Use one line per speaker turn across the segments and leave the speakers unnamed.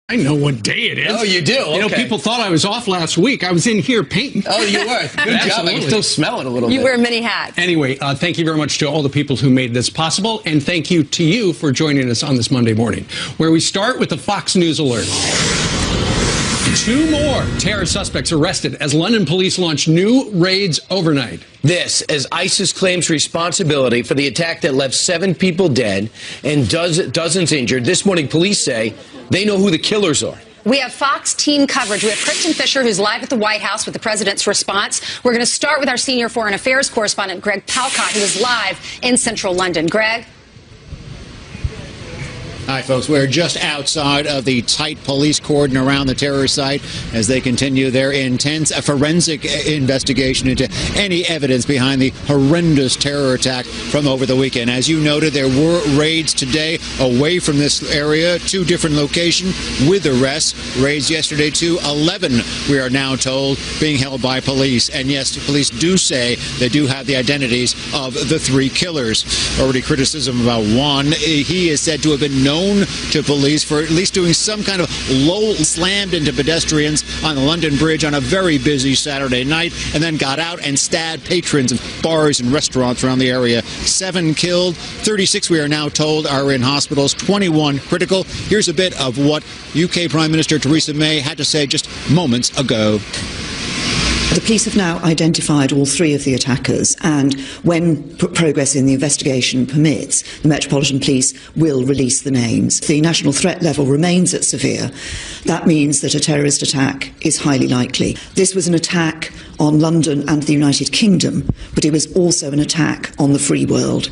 I know what day it is.
Oh, you do? Okay.
You know, people thought I was off last week. I was in here painting.
Oh, you were. Good job. I can still smell it a little bit.
You wear many hats.
Anyway, thank you very much to all the people who made this possible, and thank you to you for joining us on this Monday morning, where we start with the Fox News alert. 2 more terror suspects arrested as London police launch new raids overnight.
This as ISIS claims responsibility for the attack that left 7 people dead and dozens injured. This morning, police say they know who the killers are.
We have Fox team coverage. We have Kristen Fisher, who's live at the White House with the president's response. We're going to start with our senior foreign affairs correspondent, Greg Palcott, who is live in central London. Greg?
Hi, folks. We're just outside of the tight police cordon around the terror site as they continue their intense forensic investigation into any evidence behind the horrendous terror attack from over the weekend. As you noted, there were raids today away from this area, 2 different locations with arrests. Raids yesterday to 11, we are now told, being held by police. And yes, the police do say they do have the identities of the 3 killers. Already criticism about one. He is said to have been known to police for at least doing some kind of slammed into pedestrians on the London Bridge on a very busy Saturday night, and then got out and stabbed patrons of bars and restaurants around the area. 7 killed, 36 we are now told are in hospitals, 21 critical. Here's a bit of what UK Prime Minister Theresa May had to say just moments ago.
The police have now identified all 3 of the attackers, and when progress in the investigation permits, the Metropolitan Police will release the names. The national threat level remains at severe. That means that a terrorist attack is highly likely. This was an attack on London and the United Kingdom, but it was also an attack on the free world.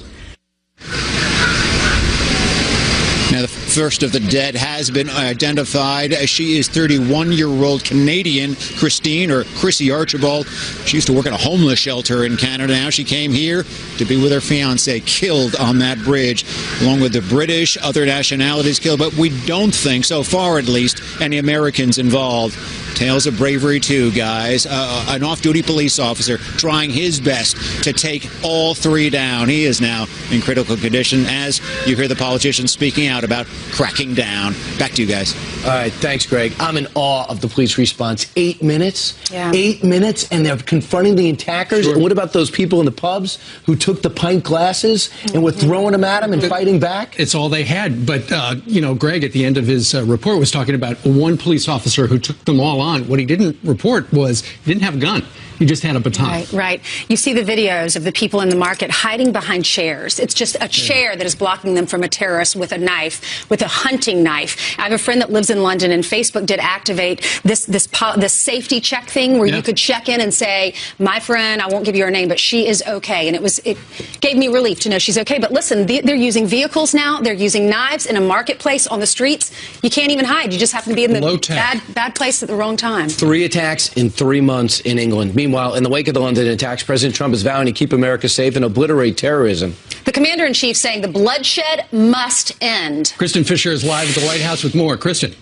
Now, the first of the dead has been identified. She is 31-year-old Canadian Christine, or Chrissy Archibald. She used to work at a homeless shelter in Canada. Now she came here to be with her fiancé, killed on that bridge, along with the British, other nationalities killed. But we don't think, so far at least, any Americans involved. Tales of bravery, too, guys. An off-duty police officer trying his best to take all 3 down. He is now in critical condition as you hear the politicians speaking out about cracking down. Back to you guys.
All right, thanks, Greg. I'm in awe of the police response. 8 minutes?
Yeah.
8 minutes, and they're confronting the attackers? Sure. And what about those people in the pubs who took the pint glasses and were throwing them at them and fighting back?
It's all they had. But, you know, Greg, at the end of his report, was talking about one police officer who took them all on. What he didn't report was he didn't have a gun. He just had a baton.
Right, right. You see the videos of the people in the market hiding behind chairs. It's just a chair that is blocking them from a terrorist with a knife, with a hunting knife. I have a friend that lives in London, and Facebook did activate this safety check thing where you could check in and say, my friend, I won't give you her name, but she is okay. And it gave me relief to know she's okay. But listen, they're using vehicles now. They're using knives in a marketplace on the streets. You can't even hide. You just happen to be in the bad place at the wrong time.
3 attacks in 3 months in England. Meanwhile, in the wake of the London attacks, President Trump is vowing to keep America safe and obliterate terrorism.
The commander-in-chief saying the bloodshed must end.
Kristen Fisher is live at the White House with more. Kristen.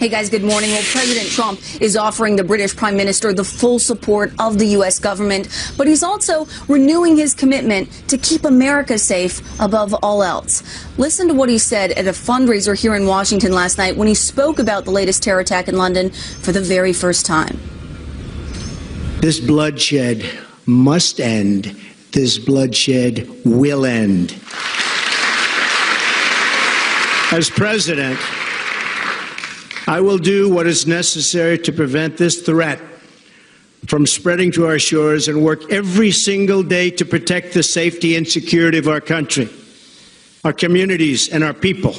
Hey, guys, good morning. Well, President Trump is offering the British Prime Minister the full support of the U.S. government, but he's also renewing his commitment to keep America safe above all else. Listen to what he said at a fundraiser here in Washington last night when he spoke about the latest terror attack in London for the very first time.
This bloodshed must end. This bloodshed will end. As president, I will do what is necessary to prevent this threat from spreading to our shores and work every single day to protect the safety and security of our country, our communities, and our people.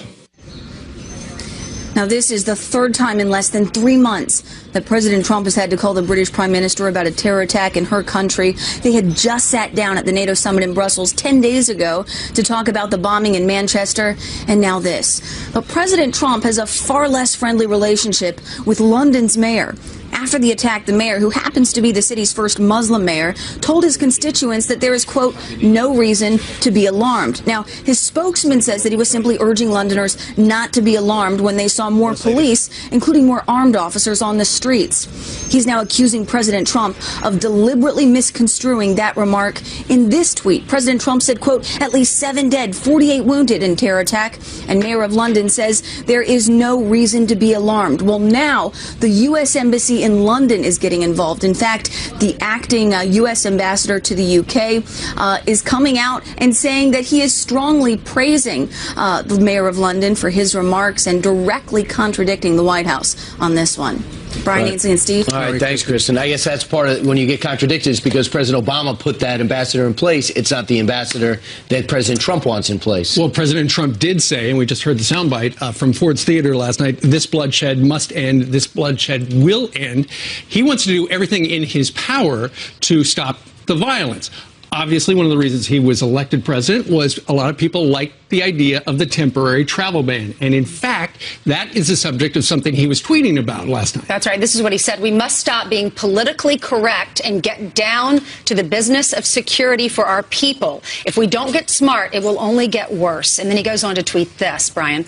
Now, this is the 3rd time in less than 3 months that President Trump has had to call the British Prime Minister about a terror attack in her country. They had just sat down at the NATO summit in Brussels 10 days ago to talk about the bombing in Manchester, and now this. But President Trump has a far less friendly relationship with London's mayor. After the attack, the mayor, who happens to be the city's first Muslim mayor, told his constituents that there is, quote, no reason to be alarmed. Now, his spokesman says that he was simply urging Londoners not to be alarmed when they saw more police, including more armed officers on the streets. He's now accusing President Trump of deliberately misconstruing that remark in this tweet. President Trump said, quote, at least 7 dead, 48 wounded in terror attack. And Mayor of London says there is no reason to be alarmed. Well, now the U.S. Embassy in London is getting involved. In fact, the acting U.S. ambassador to the UK is coming out and saying that he is strongly praising the Mayor of London for his remarks and directly contradicting the White House on this one. Brian, Ainsley, and Steve.
All right, thanks, Kristen. I guess that's part of when you get contradicted is because President Obama put that ambassador in place. It's not the ambassador that President Trump wants in place.
Well, President Trump did say, and we just heard the soundbite from Ford's Theater last night, this bloodshed must end. This bloodshed will end. He wants to do everything in his power to stop the violence. Obviously, one of the reasons he was elected president was a lot of people liked the idea of the temporary travel ban. And in fact, that is the subject of something he was tweeting about last night.
That's right. This is what he said. We must stop being politically correct and get down to the business of security for our people. If we don't get smart, it will only get worse. And then he goes on to tweet this, Brian.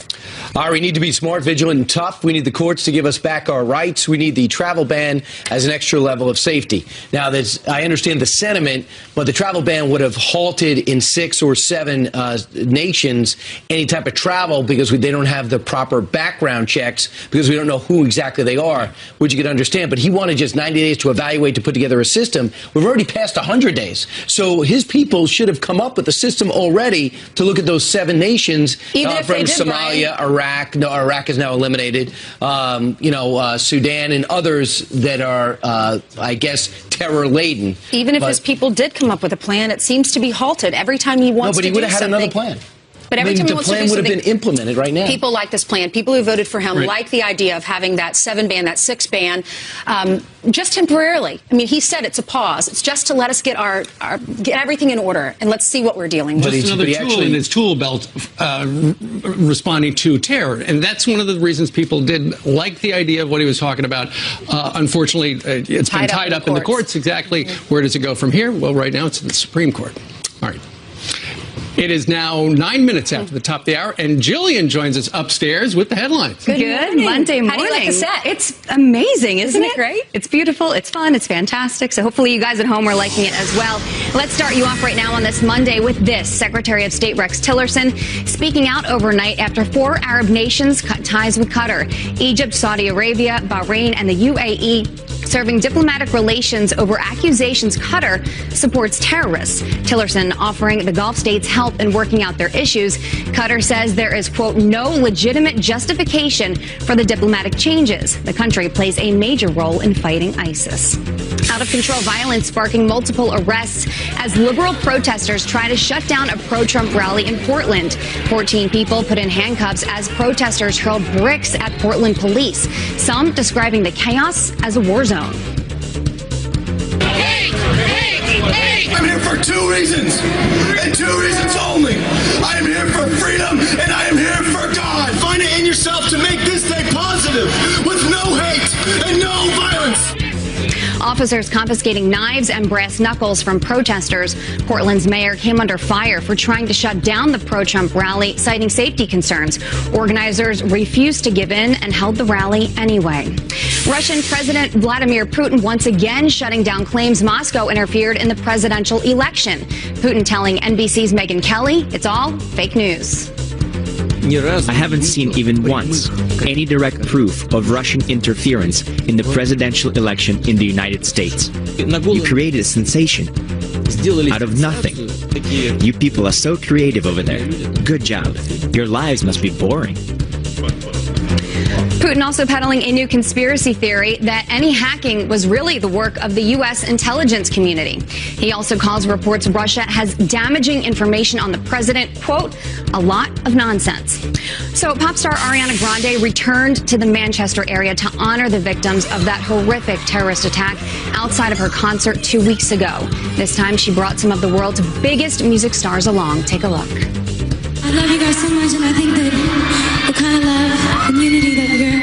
All right, we need to be smart, vigilant, and tough. We need the courts to give us back our rights. We need the travel ban as an extra level of safety. Now, I understand the sentiment, but the travel ban would have halted in 6 or 7 nations any type of travel because they don't have the proper background checks because we don't know who exactly they are, which you could understand. But he wanted just 90 days to evaluate, to put together a system. We've already passed 100 days. So his people should have come up with a system already to look at those 7 nations from Somalia, Iraq. No, Iraq is now eliminated. Sudan and others that are, I guess, terror-laden.
Even if his people did come up with a plan, it seems to be halted every time he wants to do something.
No, but he would have had another plan.
But every time he
the
wants to do
plan would
something,
have been implemented right now.
People like this plan. People who voted for him like the idea of having that 7 ban, that 6 ban, just temporarily. I mean, he said it's a pause. It's just to let us get get everything in order and let's see what we're dealing with.
Just another tool in his tool belt responding to terror. And that's one of the reasons people did like the idea of what he was talking about. Unfortunately, it's been tied up in the courts. Exactly. Where does it go from here? Well, right now it's in the Supreme Court. All right. It is now 9 minutes after the top of the hour, and Jillian joins us upstairs with the headlines.
Good Monday morning.
How do you like the set?
It's amazing, isn't it?
Great?
It's beautiful, it's fun, it's fantastic. So hopefully you guys at home are liking it as well. Let's start you off right now on this Monday with this. Secretary of State Rex Tillerson speaking out overnight after 4 Arab nations cut ties with Qatar. Egypt, Saudi Arabia, Bahrain, and the UAE serving diplomatic relations over accusations Qatar supports terrorists. Tillerson offering the Gulf states help in working out their issues. Qatar says there is, quote, no legitimate justification for the diplomatic changes. The country plays a major role in fighting ISIS. Out of control violence sparking multiple arrests as liberal protesters try to shut down a pro-Trump rally in Portland. 14 people put in handcuffs as protesters hurled bricks at Portland police, some describing the chaos as a war zone.
I'm here for 2 reasons, and 2 reasons only. I am here for freedom, and I am here for God. Find it in yourself to make this day positive, with no hate and no violence.
Officers confiscating knives and brass knuckles from protesters. Portland's mayor came under fire for trying to shut down the pro-Trump rally, citing safety concerns. Organizers refused to give in and held the rally anyway. Russian President Vladimir Putin once again shutting down claims Moscow interfered in the presidential election. Putin telling NBC's Megyn Kelly it's all fake news.
I haven't seen even once any direct proof of Russian interference in the presidential election in the United States. You created a sensation out of nothing. You people are so creative over there. Good job. Your lives must be boring.
Putin also peddling a new conspiracy theory that any hacking was really the work of the U.S. intelligence community. He also calls reports Russia has damaging information on the president, quote, a lot of nonsense. So pop star Ariana Grande returned to the Manchester area to honor the victims of that horrific terrorist attack outside of her concert 2 weeks ago. This time she brought some of the world's biggest music stars along. Take a look.
I love you guys so much, and I think that the kind of love and unity that you're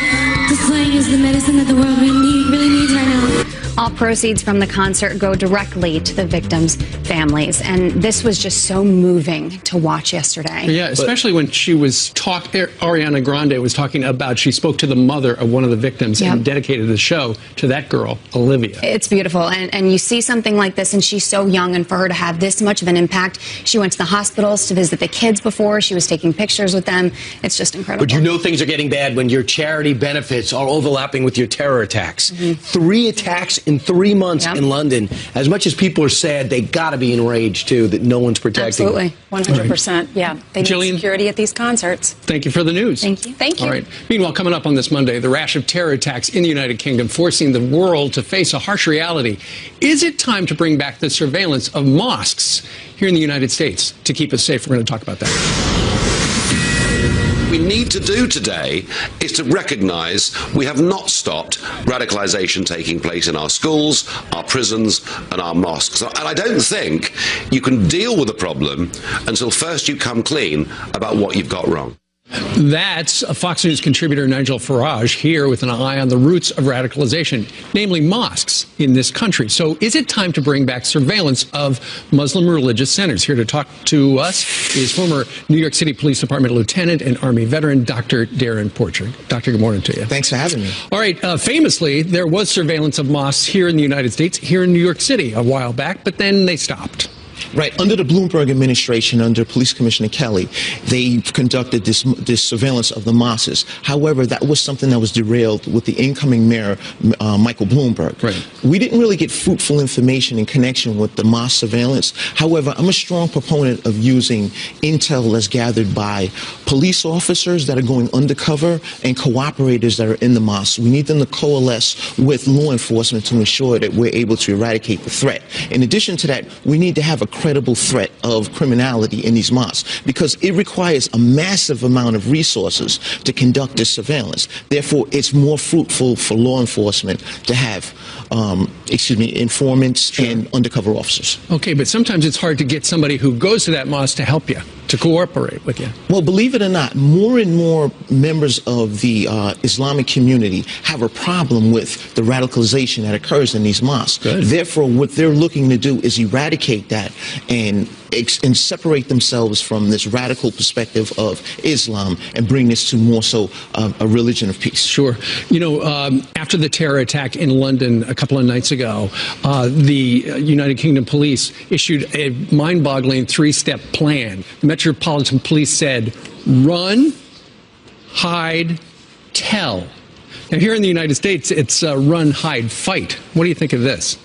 displaying is the medicine that the world really needs right
proceeds from the concert go directly to the victims' families. And this was just so moving to watch yesterday.
Yeah, especially when she was Ariana Grande was talking about, she spoke to the mother of one of the victims and dedicated the show to that girl, Olivia.
It's beautiful. And you see something like this, and she's so young, and for her to have this much of an impact. She went to the hospitals to visit the kids before. She was taking pictures with them. It's just incredible.
But you know things are getting bad when your charity benefits are overlapping with your terror attacks. 3 attacks in 3 months in London. As much as people are sad, they got to be enraged, too, that no one's protecting them.
Absolutely. 100%. Yeah. They need
Jillian,
security at these concerts.
Thank you for the news.
Thank you. Thank you.
All right. Meanwhile, coming up on this Monday, the rash of terror attacks in the United Kingdom forcing the world to face a harsh reality. Is it time to bring back the surveillance of mosques here in the United States to keep us safe? We're going to talk about that.
We need to do today is to recognise we have not stopped radicalisation taking place in our schools, our prisons and our mosques. And I don't think you can deal with the problem until first you come clean about what you've got wrong.
That's Fox News contributor Nigel Farage here with an eye on the roots of radicalization, namely mosques in this country. So is it time to bring back surveillance of Muslim religious centers? Here to talk to us is former New York City Police Department lieutenant and Army veteran, Dr. Darren Porcher. Doctor, good morning to you.
Thanks for having me.
All right. Famously, there was surveillance of mosques here in the United States, here in New York City a while back, but then they stopped.
Right. Under the Bloomberg administration, under Police Commissioner Kelly, they conducted this surveillance of the mosques. However, that was something that was derailed with the incoming mayor, Michael Bloomberg.
Right.
We didn't really get fruitful information in connection with the mosque surveillance. However, I'm a strong proponent of using intel that's gathered by police officers that are going undercover and cooperators that are in the mosques. We need them to coalesce with law enforcement to ensure that we're able to eradicate the threat. In addition to that, we need to have a credible threat of criminality in these mosques because it requires a massive amount of resources to conduct this surveillance. Therefore, it's more fruitful for law enforcement to have, informants and undercover officers.
Okay, but sometimes it's hard to get somebody who goes to that mosque to help you, to cooperate with you.
Well, believe it or not, more and more members of the Islamic community have a problem with the radicalization that occurs in these mosques.
Good.
Therefore, what they're looking to do is eradicate that and separate themselves from this radical perspective of Islam and bring this to more so a religion of peace.
Sure. You know, after the terror attack in London a couple of nights ago, the United Kingdom Police issued a mind-boggling 3-step plan. The Metropolitan Police said, run, hide, tell. Now, here in the United States, it's run, hide, fight. What do you think of this?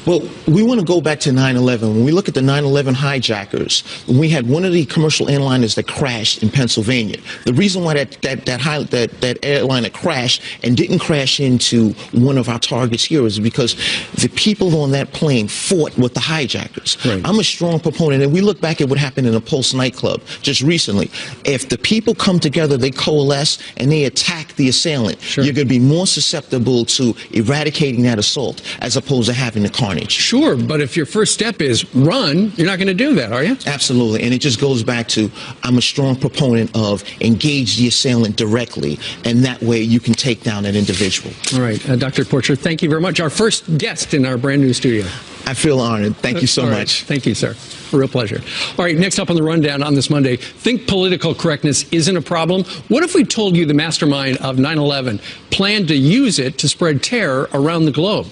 Well, we want to go back to 9/11. When we look at the 9/11 hijackers, we had one of the commercial airliners that crashed in Pennsylvania. The reason why that airliner crashed and didn't crash into one of our targets here is because the people on that plane fought with the hijackers.
Right.
I'm a strong proponent, and we look back at what happened in a Pulse nightclub just recently. If the people come together, they coalesce, and they attack the assailant,
Sure.
you're going to be more susceptible to eradicating that assault as opposed to having the carnage.
Sure, but if your first step is run, you're not going to do that, are you?
Absolutely, and it just goes back to I'm a strong proponent of engage the assailant directly, and that way you can take down that individual.
All right, Dr. Porcher, thank you very much. Our first guest in our brand new studio.
I feel honored. Thank you so
All right.
much.
Thank you, sir. A real pleasure. All right, next up on the rundown on this Monday, think political correctness isn't a problem? What if we told you the mastermind of 9/11 planned to use it to spread terror around the globe?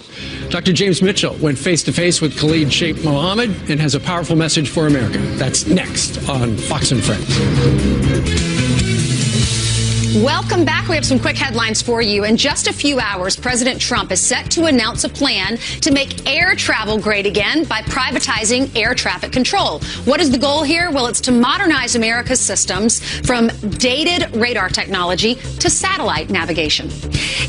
Dr. James Mitchell went face-to-face with Khalid Sheikh Mohammed and has a powerful message for America. That's next on Fox and Friends.
Welcome back. We have some quick headlines for you. In just a few hours, President Trump is set to announce a plan to make air travel great again by privatizing air traffic control. What is the goal here? Well, it's to modernize America's systems from dated radar technology to satellite navigation.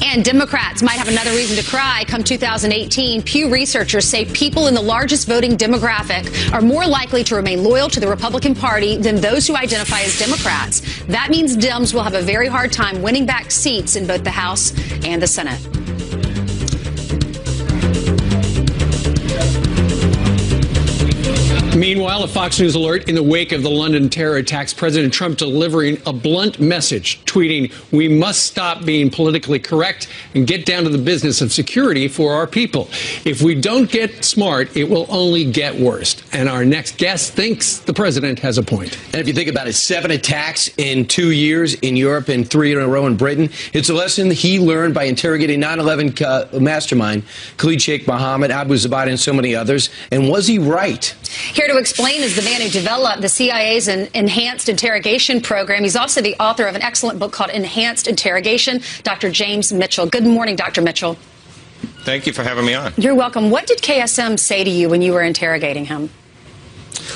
And Democrats might have another reason to cry come 2018. Pew researchers say people in the largest voting demographic are more likely to remain loyal to the Republican Party than those who identify as Democrats. That means Dems will have a very hard time winning back seats in both the House and the Senate.
Meanwhile, a Fox News alert in the wake of the London terror attacks, President Trump delivering a blunt message, tweeting, "We must stop being politically correct and get down to the business of security for our people. If we don't get smart, it will only get worse." And our next guest thinks the president has a point.
And if you think about it, 7 attacks in 2 years in Europe and 3 in a row in Britain. It's a lesson he learned by interrogating 9/11 mastermind Khalid Sheikh Mohammed, Abu Zubaydah, and so many others. And was he right?
Here to explain is the man who developed the CIA's Enhanced Interrogation Program. He's also the author of an excellent book called Enhanced Interrogation, Dr. James Mitchell. Good morning, Dr. Mitchell.
Thank you for having me on.
You're welcome. What did KSM say to you when you were interrogating him?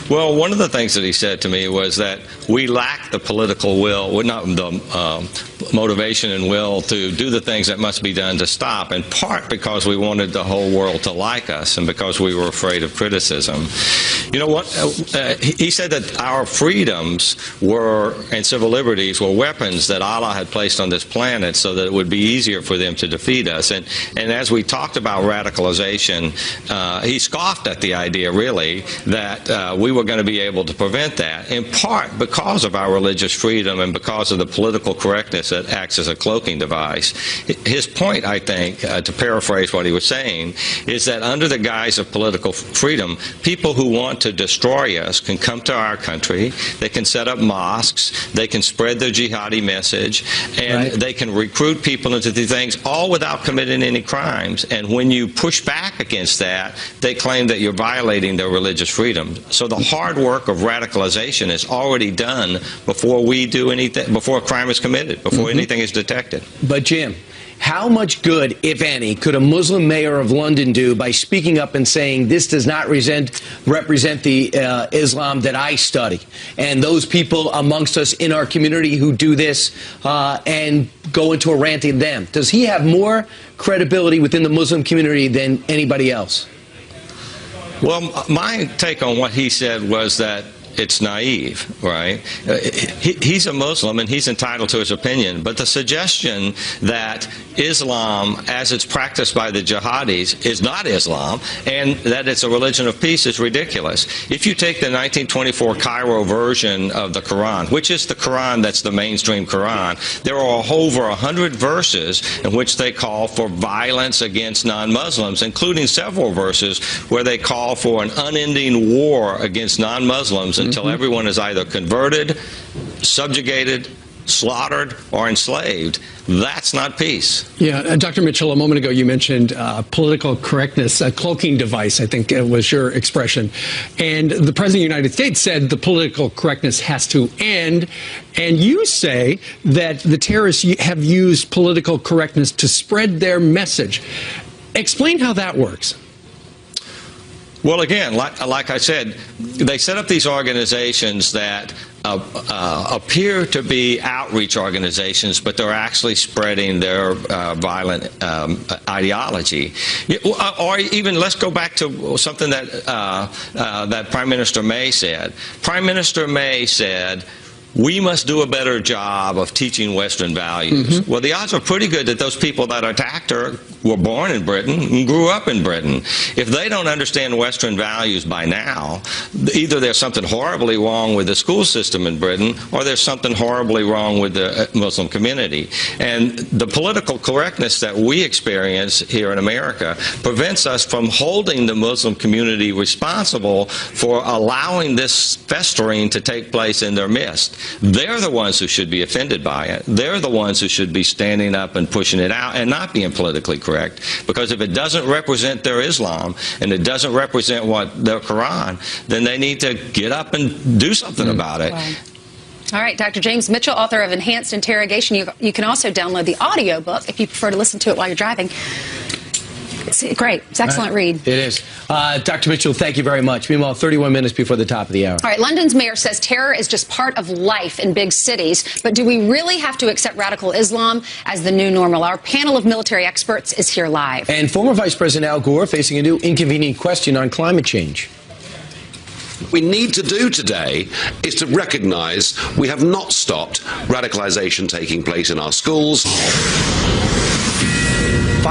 Well, one of the things that he said to me was that we lack the political will, not the motivation and will to do the things that must be done to stop, in part because we wanted the whole world to like us and because we were afraid of criticism. You know what? He said that our freedoms and civil liberties were weapons that Allah had placed on this planet so that it would be easier for them to defeat us. And as we talked about radicalization, he scoffed at the idea, really, that we were going to be able to prevent that, in part because of our religious freedom and because of the political correctness that acts as a cloaking device. His point, I think, to paraphrase what he was saying, is that under the guise of political freedom, people who want to destroy us can come to our country, they can set up mosques, they can spread their jihadi message, and they can recruit people into these things, all without committing any crimes. And when you push back against that, they claim that you're violating their religious freedom. So the hard work of radicalization is already done before we do anything, before a crime is committed, before anything is detected.
But Jim, how much good, if any, could a Muslim mayor of London do by speaking up and saying this does not represent the Islam that I study, and those people amongst us in our community who do this, and go into a rant at them? Does he have more credibility within the Muslim community than anybody else?
Well, my take on what he said was that it's naive, right? He's a Muslim and he's entitled to his opinion, but the suggestion that Islam, as it's practiced by the jihadis, is not Islam and that it's a religion of peace is ridiculous. If you take the 1924 Cairo version of the Quran, which is the Quran that's the mainstream Quran, there are over 100 verses in which they call for violence against non-Muslims, including several verses where they call for an unending war against non-Muslims until everyone is either converted, subjugated, slaughtered, or enslaved. That's not peace.
Yeah, Dr. Mitchell, a moment ago you mentioned political correctness, a cloaking device, I think was your expression. And the President of the United States said the political correctness has to end. And you say that the terrorists have used political correctness to spread their message. Explain how that works.
Well, again, like I said, they set up these organizations that appear to be outreach organizations, but they're actually spreading their violent ideology. Or even, let's go back to something that that Prime Minister May said. Prime Minister May said, we must do a better job of teaching Western values. Well, the odds are pretty good that those people that attacked her were born in Britain and grew up in Britain. If they don't understand Western values by now, either there's something horribly wrong with the school system in Britain or there's something horribly wrong with the Muslim community. And the political correctness that we experience here in America prevents us from holding the Muslim community responsible for allowing this festering to take place in their midst. They're the ones who should be offended by it. They're the ones who should be standing up and pushing it out and not being politically correct. Because if it doesn't represent their Islam and it doesn't represent their Quran, then they need to get up and do something about it.
Wow. All right, Dr. James Mitchell, author of Enhanced Interrogation. You can also download the audio book if you prefer to listen to it while you're driving. It's great. It's an excellent read.
It is. Dr. Mitchell, thank you very much. Meanwhile, 31 minutes before the top of the hour.
All right, London's mayor says terror is just part of life in big cities, but do we really have to accept radical Islam as the new normal? Our panel of military experts is here live.
And former Vice President Al Gore facing a new inconvenient question on climate change.
What we need to do today is to recognize we have not stopped radicalization taking place in our schools.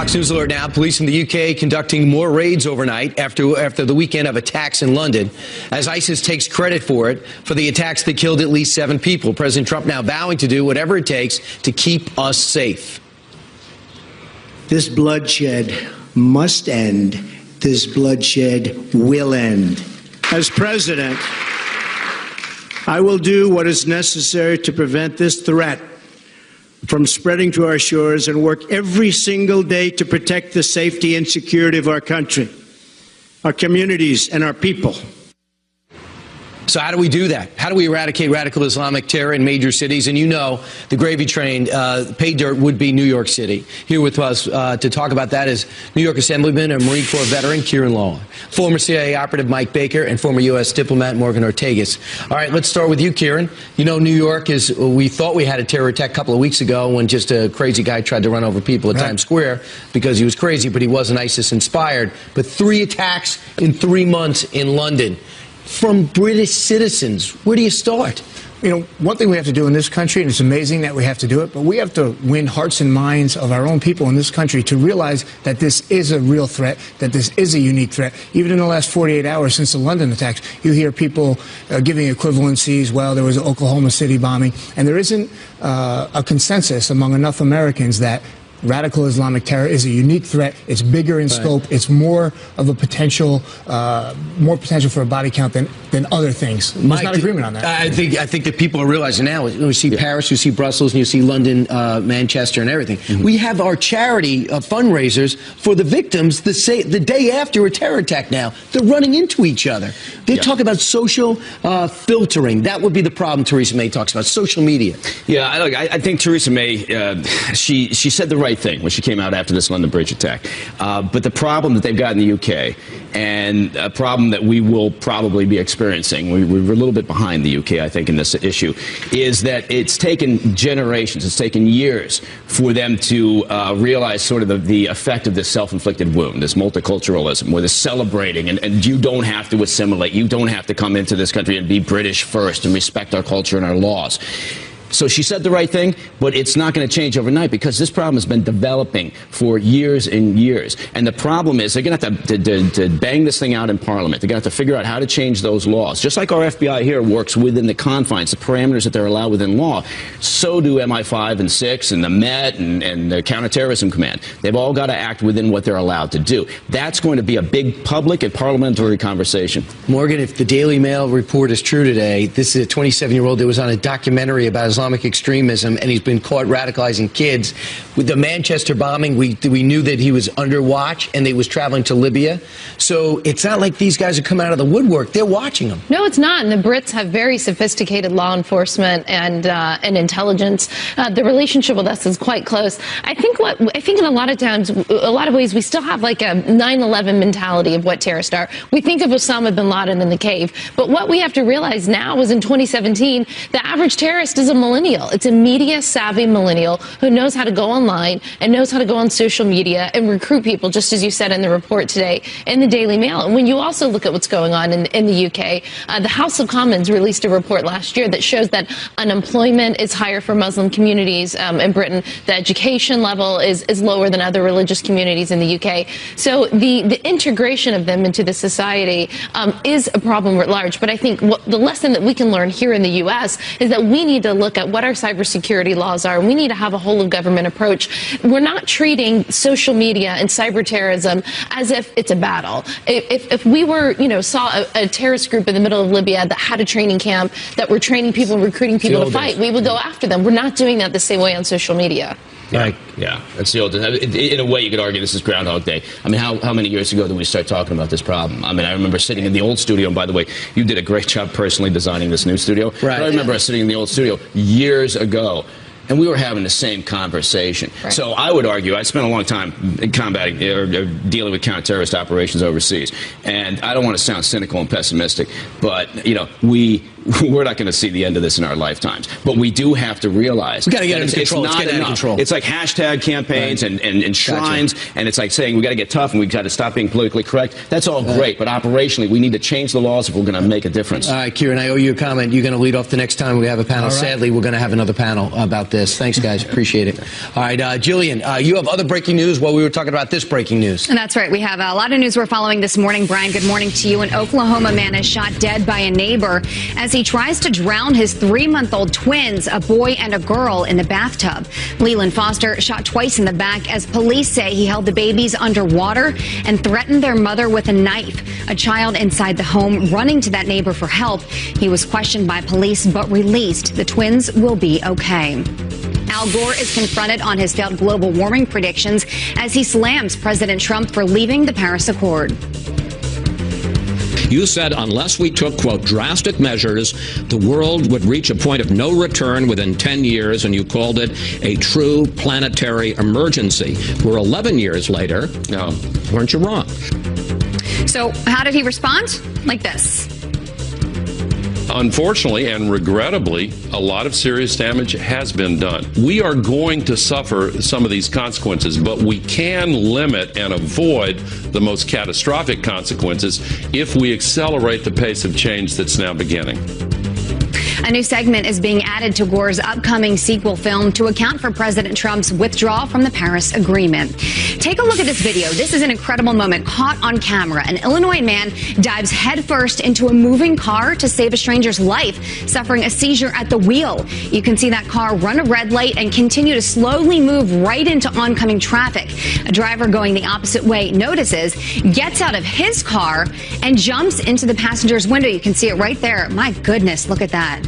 Fox News alert now. Police in the UK conducting more raids overnight after the weekend of attacks in London, as ISIS takes credit for the attacks that killed at least 7 people. President Trump now vowing to do whatever it takes to keep us safe.
This bloodshed must end. This bloodshed will end. As president, I will do what is necessary to prevent this threat from spreading to our shores and work every single day to protect the safety and security of our country, our communities, and our people.
So how do we do that? How do we eradicate radical Islamic terror in major cities? And you know, the gravy train, pay dirt would be New York City. Here with us to talk about that is New York Assemblyman and Marine Corps veteran Kieran Lawler, former CIA operative Mike Baker, and former U.S. diplomat Morgan Ortagus. All right, let's start with you, Kieran. You know, New York is, we thought we had a terror attack a couple of weeks ago when just a crazy guy tried to run over people at Times Square because he was crazy, but he wasn't ISIS-inspired. But 3 attacks in 3 months in London from British citizens. Where do you start?
You know, one thing we have to do in this country, and it's amazing that we have to do it, but we have to win hearts and minds of our own people in this country to realize that this is a real threat, that this is a unique threat. Even in the last 48 hours since the London attacks, you hear people giving equivalencies. Well, there was an Oklahoma City bombing, and there isn't a consensus among enough Americans that radical Islamic terror is a unique threat. It's bigger in scope. It's more of a potential, more potential for a body count than other things. There's not agreement on that.
I think that people are realizing now. We see Paris, you see Brussels, and you see London, Manchester, and everything. Mm-hmm. We have our charity fundraisers for the victims the day after a terror attack. Now they're running into each other. They talk about social filtering. That would be the problem. Theresa May talks about social media.
Yeah, I think Theresa May she said the right thing when she came out after this London Bridge attack. But the problem that they've got in the UK, and a problem that we will probably be experiencing, we're a little bit behind the UK, I think, in this issue, is that it's taken generations, it's taken years for them to realize sort of the effect of this self-inflicted wound, this multiculturalism, where they're celebrating, and you don't have to assimilate, you don't have to come into this country and be British first and respect our culture and our laws. So she said the right thing, but it's not going to change overnight because this problem has been developing for years and years. And the problem is they're going to have to bang this thing out in Parliament. They're going to have to figure out how to change those laws. Just like our FBI here works within the confines, the parameters that they're allowed within law, so do MI5 and 6 and the Met and the Counterterrorism Command. They've all got to act within what they're allowed to do. That's going to be a big public and parliamentary conversation.
Morgan, if the Daily Mail report is true today, this is a 27-year-old that was on a documentary about Islamic extremism, and he's been caught radicalizing kids. With the Manchester bombing, we knew that he was under watch and they was traveling to Libya. So it's not like these guys are coming out of the woodwork. They're watching them.
No, it's not. And the Brits have very sophisticated law enforcement and intelligence. The relationship with us is quite close. I think in a lot of ways, we still have like a 9/11 mentality of what terrorists are. We think of Osama bin Laden in the cave, but what we have to realize now is in 2017, the average terrorist is a millennial. It's a media-savvy millennial who knows how to go online and knows how to go on social media and recruit people, just as you said in the report today in the Daily Mail. And when you also look at what's going on in the UK, the House of Commons released a report last year that shows that unemployment is higher for Muslim communities in Britain. The education level is lower than other religious communities in the UK. So the integration of them into the society is a problem writ large. But I think the lesson that we can learn here in the U.S. is that we need to look at what our cybersecurity laws are. We need to have a whole of government approach. We're not treating social media and cyber terrorism as if it's a battle. If we were, saw a terrorist group in the middle of Libya that had a training camp, that were training people and recruiting people to fight, we would go after them. We're not doing that the same way on social media.
Yeah, that's the old. In a way, you could argue this is Groundhog Day. I mean, how many years ago did we start talking about this problem? I mean, I remember sitting in the old studio, and by the way, you did a great job personally designing this new studio. Right. But I remember us sitting in the old studio years ago, and we were having the same conversation. Right. So I would argue, I spent a long time combating or dealing with counter-terrorist operations overseas, and I don't want to sound cynical and pessimistic, but we we're not going to see the end of this in our lifetimes. But we do have to realize
we got to get
that
under control.
It's not
out of control.
It's like hashtag campaigns and shrines, and it's like saying we got to get tough and we got to stop being politically correct. That's all great, but operationally, we need to change the laws if we're going to make a difference.
All right, Kieran, I owe you a comment. You're going to lead off the next time we have a panel. Right. Sadly, we're going to have another panel about this. Thanks, guys. Appreciate it. All right, Jillian, you have other breaking news while we were talking about this breaking news.
And that's right. We have a lot of news we're following this morning. Brian, good morning to you. An Oklahoma man is shot dead by a neighbor as he tries to drown his 3-month-old twins, a boy and a girl, in the bathtub. Leland Foster shot twice in the back as police say he held the babies underwater and threatened their mother with a knife. A child inside the home running to that neighbor for help. He was questioned by police but released. The twins will be okay. Al Gore is confronted on his failed global warming predictions as he slams President Trump for leaving the Paris Accord.
You said unless we took, quote, drastic measures, the world would reach a point of no return within 10 years, and you called it a true planetary emergency. We're 11 years later. Weren't you wrong?
So how did he respond? Like this.
Unfortunately and regrettably, a lot of serious damage has been done. We are going to suffer some of these consequences, but we can limit and avoid the most catastrophic consequences if we accelerate the pace of change that's now beginning.
A new segment is being added to Gore's upcoming sequel film to account for President Trump's withdrawal from the Paris Agreement. Take a look at this video. This is an incredible moment caught on camera. An Illinois man dives headfirst into a moving car to save a stranger's life, suffering a seizure at the wheel. You can see that car run a red light and continue to slowly move right into oncoming traffic. A driver going the opposite way notices, gets out of his car, and jumps into the passenger's window. You can see it right there. My goodness, look at that.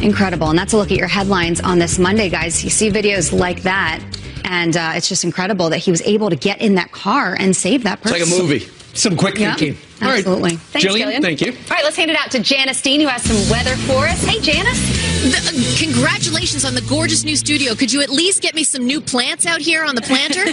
Incredible. And that's a look at your headlines on this Monday, guys. You see videos like that, and it's just incredible that he was able to get in that car and save that person.
It's like a movie.
Some quick thinking.
All right. Absolutely.
Thanks, Jillian. Thank you.
All right, let's hand it out to Janice Dean, who has some weather for us. Hey, Janice.
Congratulations on the gorgeous new studio. Could you at least get me some new plants out here on the planter?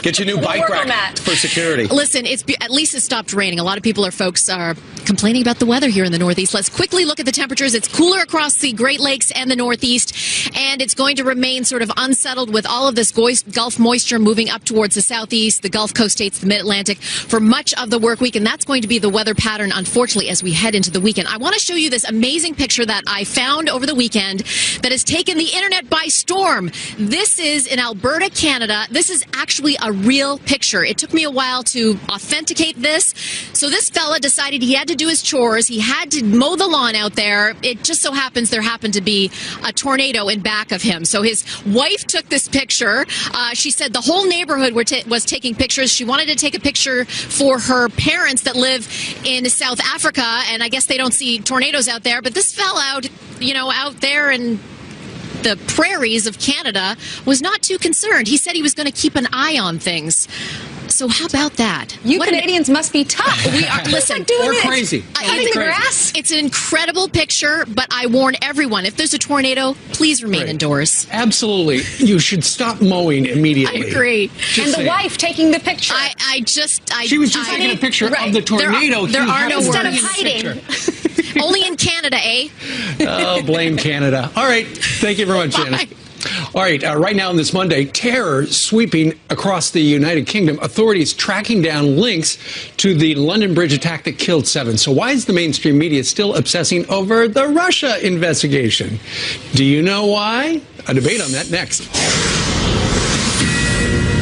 Get your new bike rack for security.
Listen, at least it stopped raining. A lot of folks are complaining about the weather here in the Northeast. Let's quickly look at the temperatures. It's cooler across the Great Lakes and the Northeast, and it's going to remain sort of unsettled with all of this Gulf moisture moving up towards the Southeast, the Gulf Coast states, the Mid-Atlantic for much of the work week, and that's going to be the weather pattern, unfortunately, as we head into the weekend. I want to show you this amazing picture that I found over the weekend that has taken the internet by storm. This is in Alberta, Canada. This is actually a real picture. It took me a while to authenticate this. So this fella decided he had to do his chores. He had to mow the lawn out there. It just so happens there happened to be a tornado in back of him. So his wife took this picture. She said the whole neighborhood was taking pictures. She wanted to take a picture for her parents that live in South Africa, and I guess they don't see tornadoes out there. But this fell out, out there in the prairies of Canada was not too concerned. He said he was going to keep an eye on things. So how about that?
You Canadians must be tough.
We are. Listen,
we're crazy.
Cutting the grass. It's an incredible picture, but I warn everyone: if there's a tornado, please remain indoors.
Absolutely, you should stop mowing immediately.
I agree.
And the wife taking the picture.
She was just taking a picture of the tornado.
There are no
instead
words.
of hiding.
Only in Canada, eh?
Oh, blame Canada. All right. Thank you very much, Janice. All right, right now on this Monday, terror sweeping across the United Kingdom. Authorities tracking down links to the London Bridge attack that killed 7. So why is the mainstream media still obsessing over the Russia investigation? Do you know why? A debate on that next.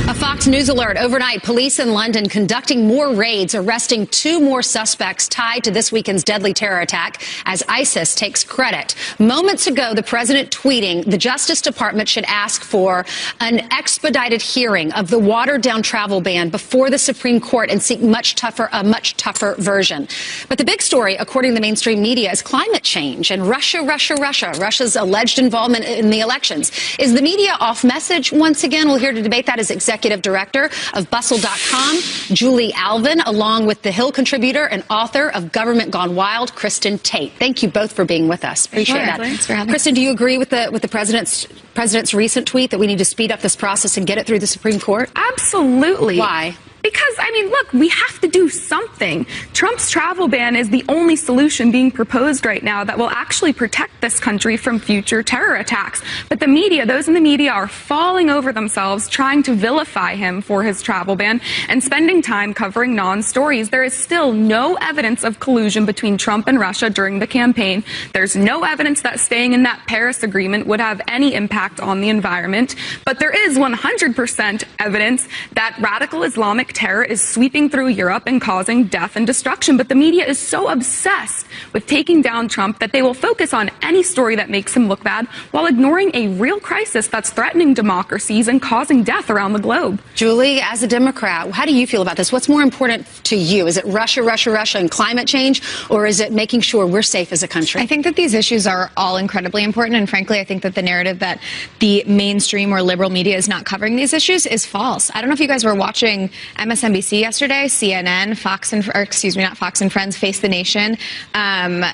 A Fox News alert. Overnight, police in London conducting more raids, arresting 2 more suspects tied to this weekend's deadly terror attack as ISIS takes credit. Moments ago, the president tweeting the Justice Department should ask for an expedited hearing of the watered-down travel ban before the Supreme Court and seek a much tougher version. But the big story, according to the mainstream media, is climate change and Russia's alleged involvement in the elections. Is the media off message once again? We'll hear to debate that as Executive Director of Bustle.com, Julie Alvin, along with The Hill contributor and author of Government Gone Wild, Kristen Tate. Thank you both for being with us. Appreciate that.
Thanks for having me.
Kristen, do you agree with the president's recent tweet that we need to speed up this process and get it through the Supreme Court?
Absolutely.
Why?
Because, I mean, look, we have to do something. Trump's travel ban is the only solution being proposed right now that will actually protect this country from future terror attacks. But the media, those in the media, are falling over themselves trying to vilify him for his travel ban and spending time covering non-stories. There is still no evidence of collusion between Trump and Russia during the campaign. There's no evidence that staying in that Paris agreement would have any impact on the environment. But there is 100% evidence that radical Islamic terror is sweeping through Europe and causing death and destruction. But the media is so obsessed with taking down Trump that they will focus on any story that makes him look bad while ignoring a real crisis that's threatening democracies and causing death around the globe.
Julie, as a Democrat, how do you feel about this? What's more important to you? Is it Russia, Russia, Russia and climate change, or is it making sure we're safe as a country?
I think that these issues are all incredibly important, and frankly, I think that the narrative that the mainstream or liberal media is not covering these issues is false. I don't know if you guys were watching MSNBC yesterday, CNN, not Fox and Friends, Face the Nation,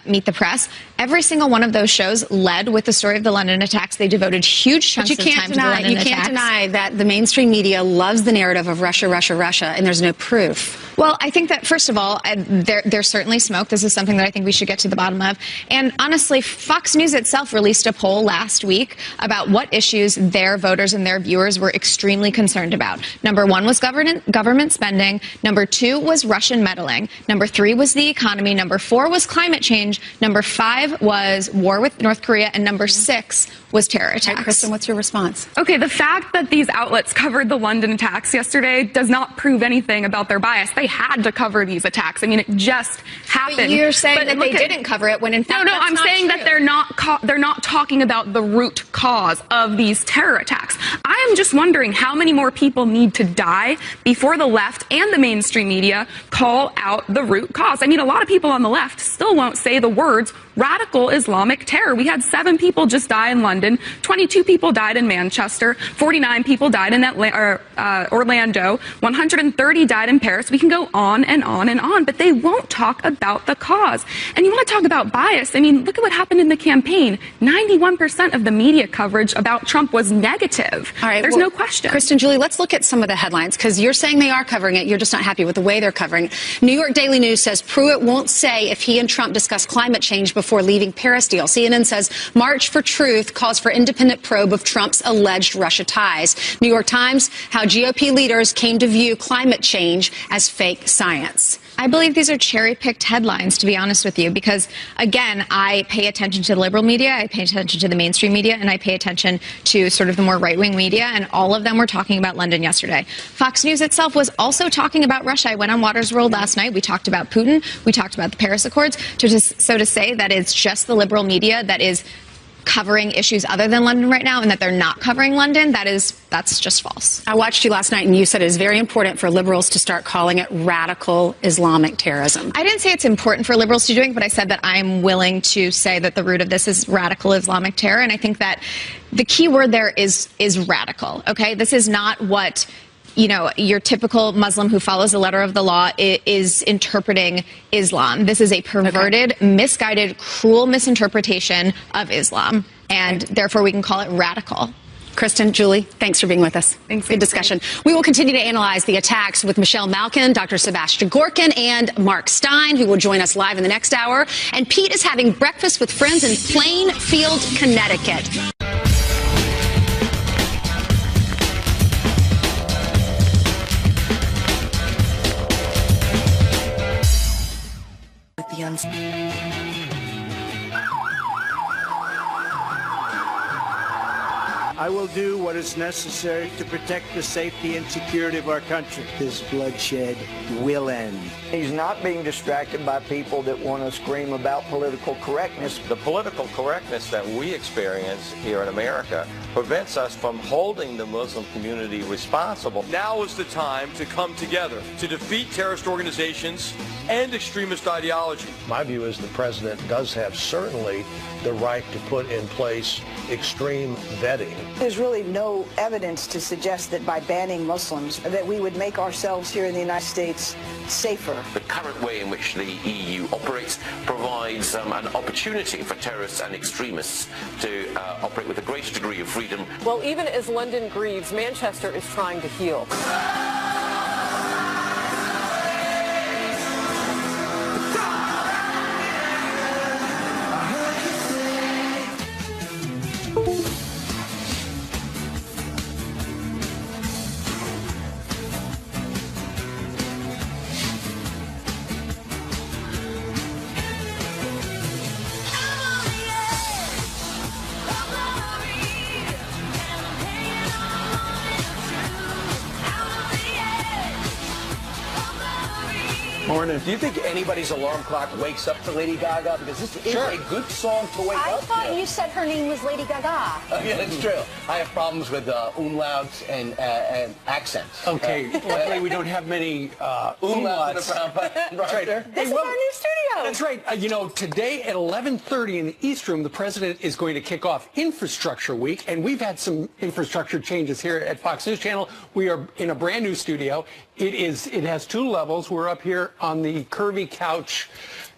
Meet the Press. Every single one of those shows led with the story of the London attacks. They devoted huge chunks of time to the London attacks.
You can't deny that the mainstream media loves the narrative of Russia, Russia, Russia, and there's no proof.
Well, I think that, first of all, there's certainly smoke. This is something that I think we should get to the bottom of. And honestly, Fox News itself released a poll last week about what issues their voters and their viewers were extremely concerned about. Number one was government spending. Number two was Russian meddling. Number three was the economy. Number four was climate change. Number five was war with North Korea. And number six was terror attacks.
Right, Kristen, what's your response?
Okay, the fact that these outlets covered the London attacks yesterday does not prove anything about their bias. They had to cover these attacks. I mean, it just happened.
But you're saying that they didn't cover it when in fact
No, I'm saying that they're not talking about the root cause of these terror attacks. I am just wondering how many more people need to die before the left and the mainstream media call out the root cause. I mean, a lot of people on the left still won't say the words radical Islamic terror. We had 7 people just die in London, 22 people died in Manchester, 49 people died in Orlando, 130 died in Paris. We can go on and on and on, but they won't talk about the cause. And you want to talk about bias? I mean, look at what happened in the campaign. 91% of the media coverage about Trump was negative.
All right,
There's no question.
Kristen, Julie, let's look at some of the headlines, because you're saying they are covering it. You're just not happy with the way they're covering it. New York Daily News says Pruitt won't say if he and Trump discuss climate change before leaving Paris deal. CNN says March for Truth calls for independent probe of Trump's alleged Russia ties. New York Times, how GOP leaders came to view climate change as fake science.
I believe these are cherry-picked headlines, to be honest with you, because, again, I pay attention to the liberal media, I pay attention to the mainstream media, and I pay attention to sort of the more right-wing media, and all of them were talking about London yesterday. Fox News itself was also talking about Russia. I went on Waters World last night. We talked about Putin. We talked about the Paris Accords. So to say that it's just the liberal media that is covering issues other than London right now and that they're not covering London, that's just false.
I watched you last night and you said it is very important for liberals to start calling it radical Islamic terrorism.
I didn't say it's important for liberals to do it, but I said that I'm willing to say that the root of this is radical Islamic terror, and I think that the key word there is radical, okay? This is not what your typical Muslim who follows the letter of the law is interpreting Islam. This is a perverted, misguided, cruel misinterpretation of Islam, and therefore we can call it radical.
Kristen, Julie, thanks for being with us.
Thanks.
Good discussion. We will continue to analyze the attacks with Michelle Malkin, Dr. Sebastian Gorkin, and Mark Stein, who will join us live in the next hour. And Pete is having breakfast with friends in Plainfield, Connecticut.
I will do what is necessary to protect the safety and security of our country. This bloodshed will end.
He's not being distracted by people that want to scream about political correctness.
The political correctness that we experience here in America prevents us from holding the Muslim community responsible.
Now is the time to come together to defeat terrorist organizations and extremist ideology.
My view is the president does have certainly the right to put in place extreme vetting.
There's really no evidence to suggest that by banning Muslims that we would make ourselves here in the United States safer.
The current way in which the EU operates provides an opportunity for terrorists and extremists to operate with a greater degree of freedom.
Well, even as London grieves, Manchester is trying to heal.
Morning. Do you think anybody's alarm clock wakes up to Lady Gaga? Because this is a good song to wake up to.
I thought you said her name was Lady Gaga.
Oh, yeah, that's true. I have problems with umlauts and accents.
Okay, luckily we don't have many umlauts.
That's right.
This is our new studio.
That's right. You know, today at 11:30 in the East Room, the president is going to kick off Infrastructure Week, and we've had some infrastructure changes here at Fox News Channel. We are in a brand new studio. It has 2 levels. We're up here on the curvy couch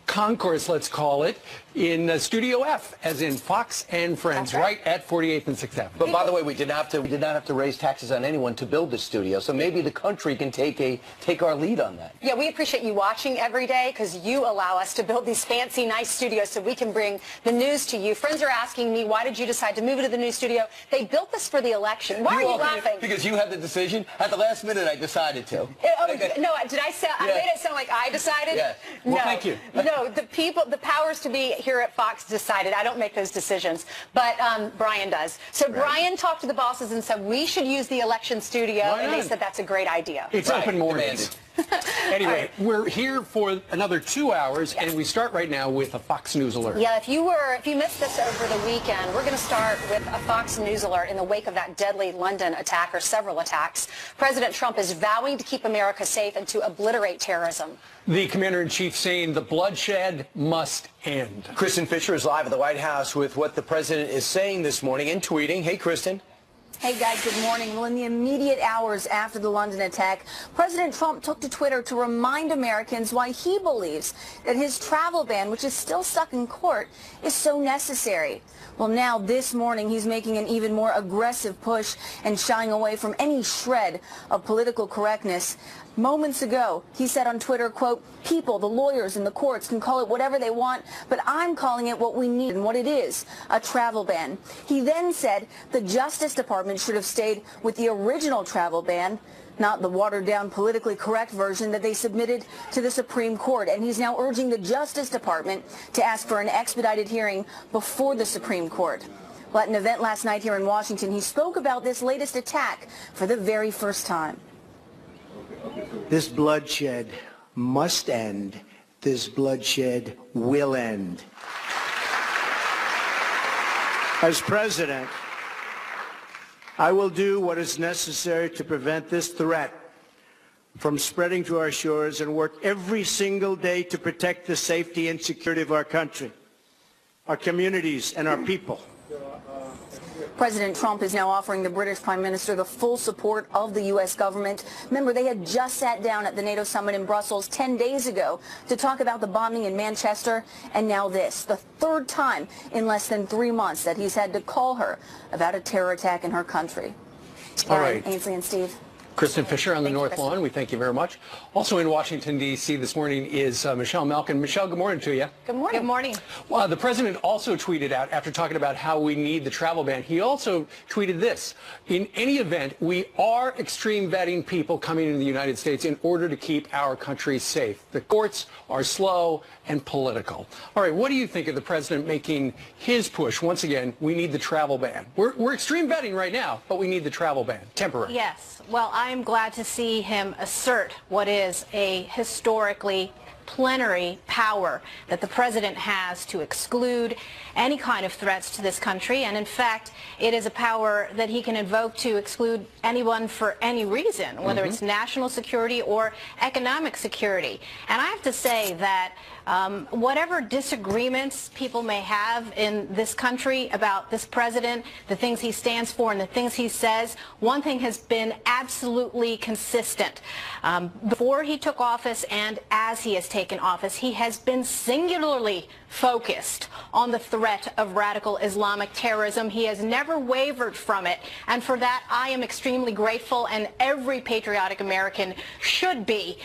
concourse, let's call it, in Studio F, as in Fox and Friends, right at 48th and 6th Avenue.
But by the way, we did not have to raise taxes on anyone to build this studio, so maybe the country can take our lead on that.
Yeah, we appreciate you watching every day because you allow us to build these fancy, nice studios so we can bring the news to you. Friends are asking me, why did you decide to move into the new studio? They built this for the election. Why are you laughing?
Because you had the decision. At the last minute, I decided to.
No, did I say? I made it sound like I decided.
Yeah.
No,
well, thank you.
No, the people, the powers to be here at Fox decided. I don't make those decisions, but Brian does. So right. Brian talked to the bosses and said we should use the election studio, and they said that's a great idea.
It's open mornings. Anyway, we're here for another 2 hours, and we start right now with a Fox News alert.
Yeah, if you missed this over the weekend, we're going to start with a Fox News alert in the wake of that deadly London attack, or several attacks. President Trump is vowing to keep America safe and to obliterate terrorism.
The commander-in-chief saying the bloodshed must end.
Kristen Fisher is live at the White House with what the president is saying this morning and tweeting. Hey, Kristen.
Hey guys, good morning. Well, in the immediate hours after the London attack, President Trump took to Twitter to remind Americans why he believes that his travel ban, which is still stuck in court, is so necessary. Well, now this morning he's making an even more aggressive push and shying away from any shred of political correctness. Moments ago, he said on Twitter, quote, people, the lawyers and the courts can call it whatever they want, but I'm calling it what we need and what it is, a travel ban. He then said the Justice Department should have stayed with the original travel ban, not the watered-down politically correct version that they submitted to the Supreme Court. And he's now urging the Justice Department to ask for an expedited hearing before the Supreme Court. Well, at an event last night here in Washington, he spoke about this latest attack for the very first time.
This bloodshed must end. This bloodshed will end. As president, I will do what is necessary to prevent this threat from spreading to our shores and work every single day to protect the safety and security of our country, our communities, and our people.
President Trump is now offering the British Prime Minister the full support of the U.S. government. Remember, they had just sat down at the NATO summit in Brussels 10 days ago to talk about the bombing in Manchester, and now this, the third time in less than 3 months that he's had to call her about a terror attack in her country.
All right.
Ainsley and Steve.
Kristen Fisher on the North Lawn. We thank you very much. Also in Washington, D.C. this morning is Michelle Malkin. Michelle, good morning to you.
Good morning. Good morning.
Well, the president also tweeted out, after talking about how we need the travel ban, he also tweeted this. In any event, we are extreme vetting people coming into the United States in order to keep our country safe. The courts are slow and political. All right, what do you think of the president making his push? Once again, we need the travel ban. We're extreme vetting right now, but we need the travel ban. Temporary.
Yes. Well, I'm glad to see him assert what is a historically plenary power that the president has to exclude any kind of threats to this country. And in fact, it is a power that he can invoke to exclude anyone for any reason, whether it's national security or economic security. And I have to say that whatever disagreements people may have in this country about this president, the things he stands for and the things he says, one thing has been absolutely consistent. Before he took office and as he has taken office, he has been singularly focused on the threat of radical Islamic terrorism. He has never wavered from it, and for that I am extremely grateful, and every patriotic American should be.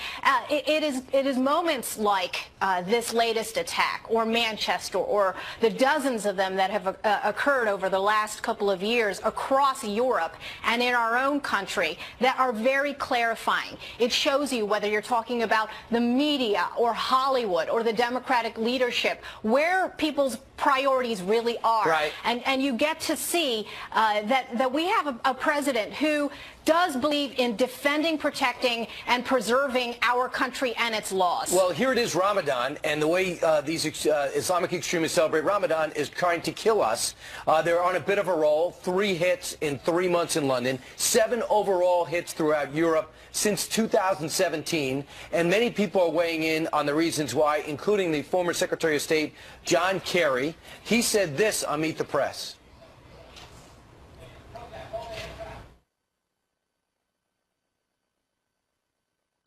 It is moments like this latest attack, or Manchester, or the dozens of them that have occurred over the last couple of years across Europe and in our own country that are very clarifying. It shows you, whether you're talking about the media or Hollywood or the Democratic leadership, where people's priorities really are.
Right.
And you get to see that we have a president who does believe in defending, protecting, and preserving our country and its laws.
Well, here it is Ramadan, and the way these Islamic extremists celebrate Ramadan is trying to kill us. They're on a bit of a roll. 3 hits in 3 months in London, 7 overall hits throughout Europe since 2017, and many people are weighing in on the reasons why, including the former Secretary of State, John Kerry. He said this on Meet the Press.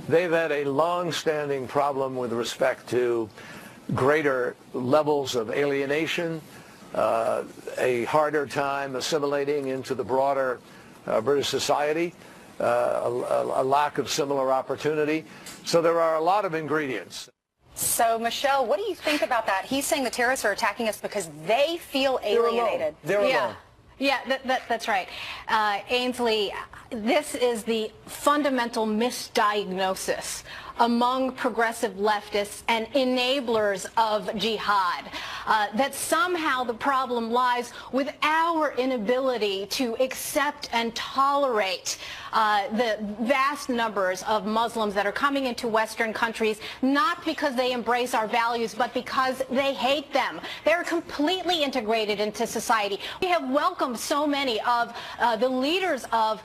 They've had a long-standing problem with respect to greater levels of alienation, a harder time assimilating into the broader British society, a lack of similar opportunity. So there are a lot of ingredients.
So, Michelle, what do you think about that? He's saying the terrorists are attacking us because they feel alienated.
They're alone.
Yeah, that's right. Ainsley, this is the fundamental misdiagnosis among progressive leftists and enablers of jihad, that somehow the problem lies with our inability to accept and tolerate the vast numbers of Muslims that are coming into Western countries, not because they embrace our values, but because they hate them. They're completely integrated into society. We have welcomed so many of the leaders of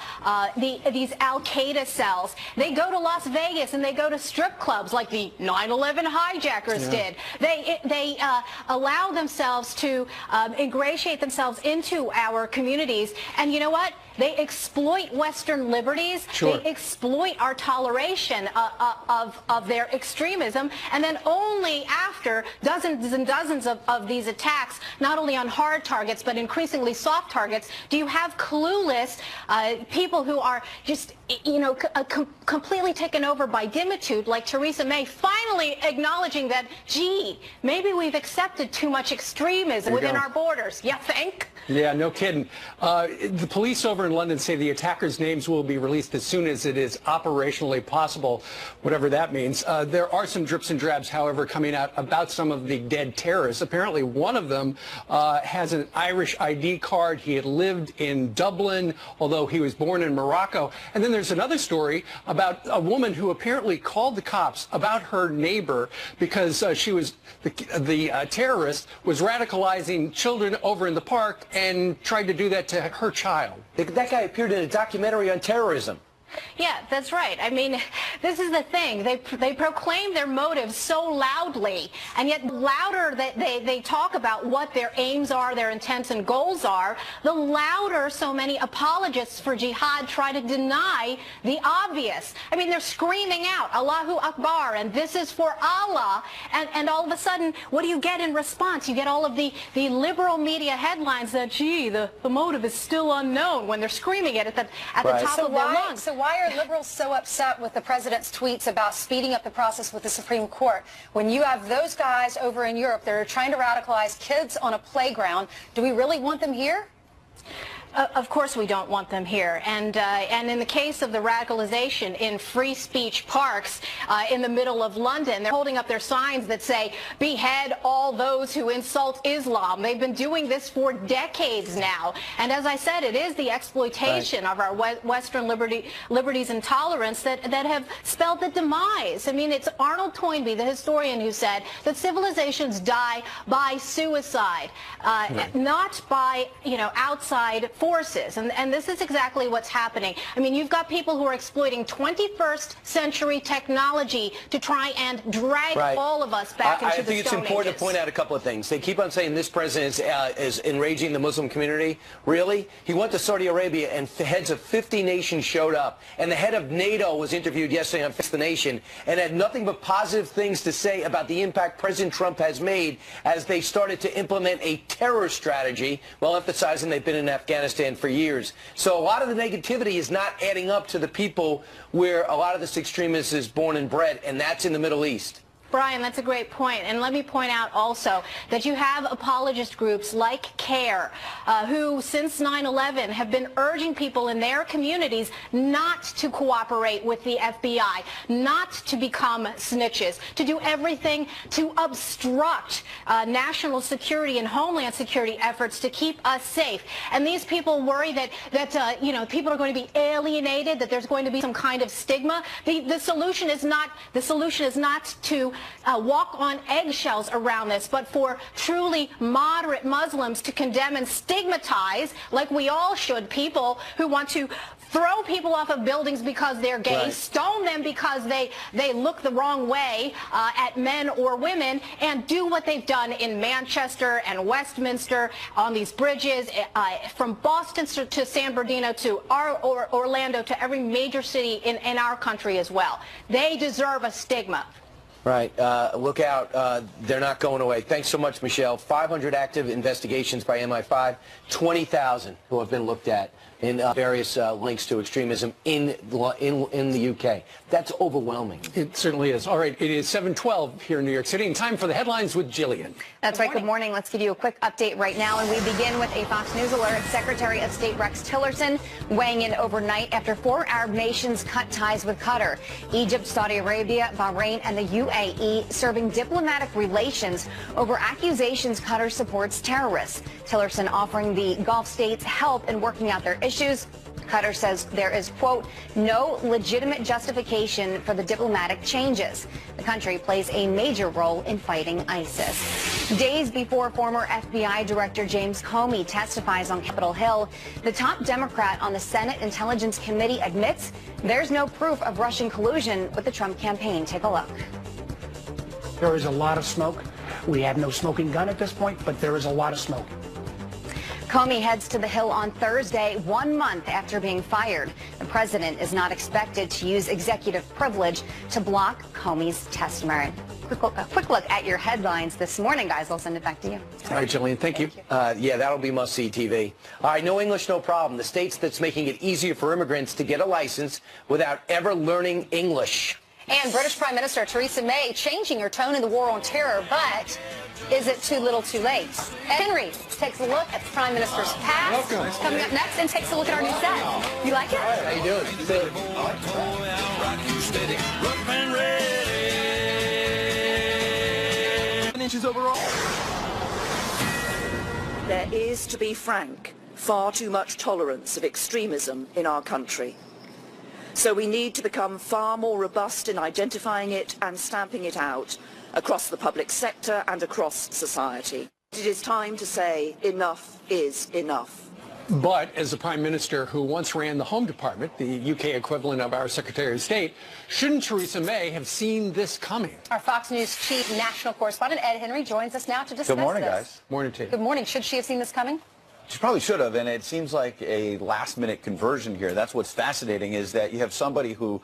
these Al-Qaeda cells. They go to Las Vegas and they go to strip clubs like the 9/11 hijackers did. They allow themselves to ingratiate themselves into our communities, and you know what? They exploit Western liberties.
Sure.
They exploit our toleration of their extremism, and then only after dozens and dozens of these attacks, not only on hard targets but increasingly soft targets, do you have clueless people who are just, completely taken over by dimitude, like Theresa May, finally acknowledging that, gee, maybe we've accepted too much extremism within our borders. You think?
Yeah, no kidding. The police over in London say the attackers' names will be released as soon as it is operationally possible, whatever that means. There are some drips and drabs, however, coming out about some of the dead terrorists. Apparently, one of them has an Irish ID card. He had lived in Dublin, although he was born in Morocco. And then there's another story about a woman who apparently called the cops about her neighbor because she was the terrorist was radicalizing children over in the park and tried to do that to her child.
That guy appeared in a documentary on terrorism.
Yeah, that's right. I mean, this is the thing. They proclaim their motives so loudly, and yet the louder that they talk about what their aims are, their intents and goals are, the louder so many apologists for jihad try to deny the obvious. I mean, they're screaming out, Allahu Akbar, and this is for Allah, and all of a sudden, what do you get in response? You get all of the liberal media headlines that, gee, the motive is still unknown when they're screaming it at the top of their lungs.
So why are liberals so upset with the president's tweets about speeding up the process with the Supreme Court? When you have those guys over in Europe that are trying to radicalize kids on a playground, do we really want them here?
Of course we don't want them here. And in the case of the radicalization in free speech parks in the middle of London, they're holding up their signs that say, behead all those who insult Islam. They've been doing this for decades now. And as I said, it is the exploitation of our Western liberties and tolerance that have spelled the demise. I mean, it's Arnold Toynbee, the historian, who said that civilizations die by suicide, not by, outside forces, and this is exactly what's happening. I mean, you've got people who are exploiting 21st century technology to try and drag all of us back into the Stone Ages.
I think it's important to point out a couple of things. They keep on saying this president is enraging the Muslim community. Really? He went to Saudi Arabia and the heads of 50 nations showed up, and the head of NATO was interviewed yesterday on Face the Nation and had nothing but positive things to say about the impact President Trump has made as they started to implement a terror strategy, while emphasizing they've been in Afghanistan for years. So a lot of the negativity is not adding up to the people where a lot of this extremism is born and bred, and that's in the Middle East.
Brian, that's a great point. And let me point out also that you have apologist groups like CARE, who since 9/11 have been urging people in their communities not to cooperate with the FBI, not to become snitches, to do everything to obstruct national security and homeland security efforts to keep us safe. And these people worry that people are going to be alienated, that there's going to be some kind of stigma. The solution is not to walk on eggshells around this, but for truly moderate Muslims to condemn and stigmatize, like we all should, people who want to throw people off of buildings because they're gay, right, stone them because they look the wrong way at men or women, and do what they've done in Manchester and Westminster on these bridges, from Boston to San Bernardino to Orlando to every major city in our country as well. They deserve a stigma.
Right. Look out. They're not going away. Thanks so much, Michelle. 500 active investigations by MI5, 20,000 who have been looked at in various links to extremism in the UK. That's overwhelming.
It certainly is. All right, it is 7:12 here in New York City, and time for the headlines with Jillian.
That's right. Good morning. Let's give you a quick update right now, and we begin with a Fox News alert. Secretary of State Rex Tillerson weighing in overnight after 4 Arab nations cut ties with Qatar. Egypt, Saudi Arabia, Bahrain, and the UAE serving diplomatic relations over accusations Qatar supports terrorists. Tillerson offering the Gulf states help in working out their issues. Qatar says there is, quote, no legitimate justification for the diplomatic changes. The country plays a major role in fighting ISIS. Days before former FBI Director James Comey testifies on Capitol Hill, the top Democrat on the Senate Intelligence Committee admits there's no proof of Russian collusion with the Trump campaign. Take a look.
There is a lot of smoke. We have no smoking gun at this point, but there is a lot of smoke.
Comey heads to the Hill on Thursday, 1 month after being fired. The president is not expected to use executive privilege to block Comey's testimony. A quick look at your headlines this morning, guys. I'll send it back to you.
All right, Jillian, thank you. Yeah, that'll be must-see TV. All right, no English, no problem. The states that's making it easier for immigrants to get a license without ever learning English.
And British Prime Minister Theresa May changing her tone in the war on terror, but is it too little too late? Henry takes a look at the Prime Minister's past.
Welcome.
Coming up next, and takes a look at our new set. You like it?
All right, how you doing? Good.
Inches overall. There is, to be frank, far too much tolerance of extremism in our country. So we need to become far more robust in identifying it and stamping it out across the public sector and across society. It is time to say enough is enough.
But as the Prime Minister who once ran the Home Department, the UK equivalent of our Secretary of State, shouldn't Theresa May have seen this coming?
Our Fox News chief national correspondent Ed Henry joins us now to discuss
Good morning,
this.
guys.
Morning to you.
Good morning. Should she have seen this coming?
She probably should have, and it seems like a last-minute conversion here. That's what's fascinating, is that you have somebody who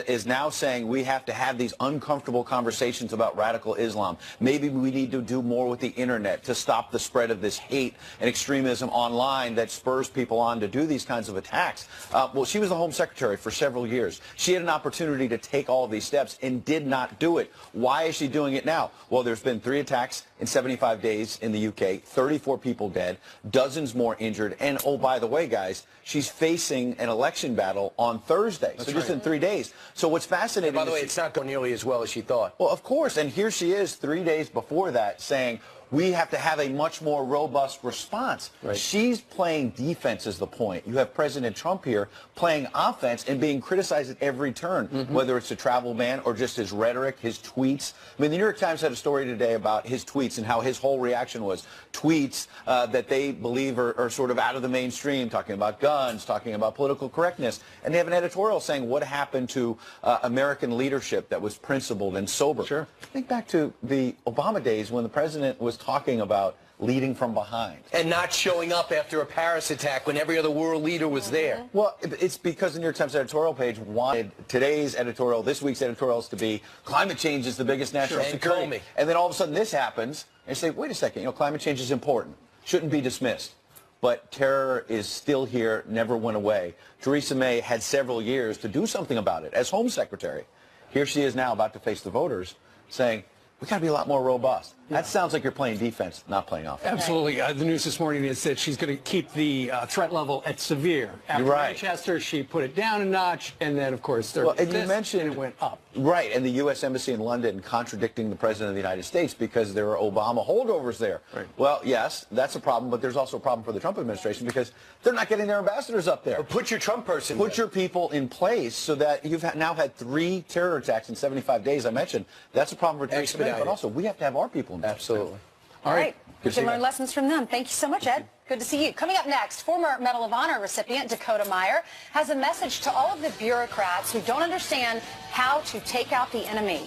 is now saying we have to have these uncomfortable conversations about radical Islam. Maybe we need to do more with the internet to stop the spread of this hate and extremism online that spurs people on to do these kinds of attacks. Well, she was the Home Secretary for several years. She had an opportunity to take all of these steps and did not do it. Why is she doing it now? Well, there's been 3 attacks in 75 days in the UK, 34 people dead, dozens more injured, and oh, by the way, guys, she's facing an election battle on Thursday, so just in 3 days. So what's fascinating...
And by the way, it's not going nearly as well as she thought.
Well, of course, and here she is 3 days before that saying, we have to have a much more robust response. Right. She's playing defense is the point. You have President Trump here playing offense and being criticized at every turn, whether it's a travel ban or just his rhetoric, his tweets. I mean, the New York Times had a story today about his tweets and how his whole reaction was tweets that they believe are sort of out of the mainstream, talking about guns, talking about political correctness. And they have an editorial saying what happened to American leadership that was principled and sober. Sure. Think back to the Obama days when the president was talking about leading from behind.
And not showing up after a Paris attack when every other world leader was there.
Well, it's because the New York Times editorial page wanted today's editorial, this week's editorials, to be climate change is the biggest national security. And then all of a sudden this happens, and you say, wait a second, climate change is important, shouldn't be dismissed. But terror is still here, never went away. Theresa May had several years to do something about it as Home Secretary. Here she is now about to face the voters saying, we got to be a lot more robust. That sounds like you're playing defense, not playing offense.
Absolutely. The news this morning is that she's going to keep the threat level at severe. After Manchester, she put it down a notch, and then, of course,
and you mentioned
it went up.
Right, and the U.S. Embassy in London contradicting the President of the United States because there are Obama holdovers there.
Right.
Well, yes, that's a problem, but there's also a problem for the Trump administration because they're not getting their ambassadors up there.
But put your Trump person
Put your people in place so that you've now had 3 terror attacks in 75 days, I mentioned. That's a problem for Theresa May, but also we have to have our people in place.
Absolutely.
All right. We can learn lessons from them. Thank you so much, Ed. Good to see you. Coming up next, former Medal of Honor recipient Dakota Meyer has a message to all of the bureaucrats who don't understand how to take out the enemy.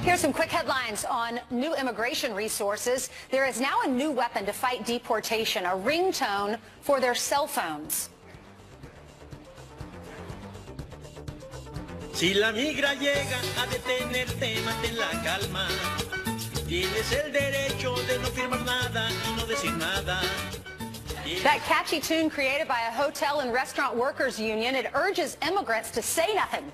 Here's some quick headlines on new immigration resources. There is now a new weapon to fight deportation, a ringtone for their cell phones.
Si la migra llega a detenerte, mantén la calma. Tienes el derecho de no firmar nada y no decir nada.
That catchy tune created by a hotel and restaurant workers union, it urges immigrants to say nothing,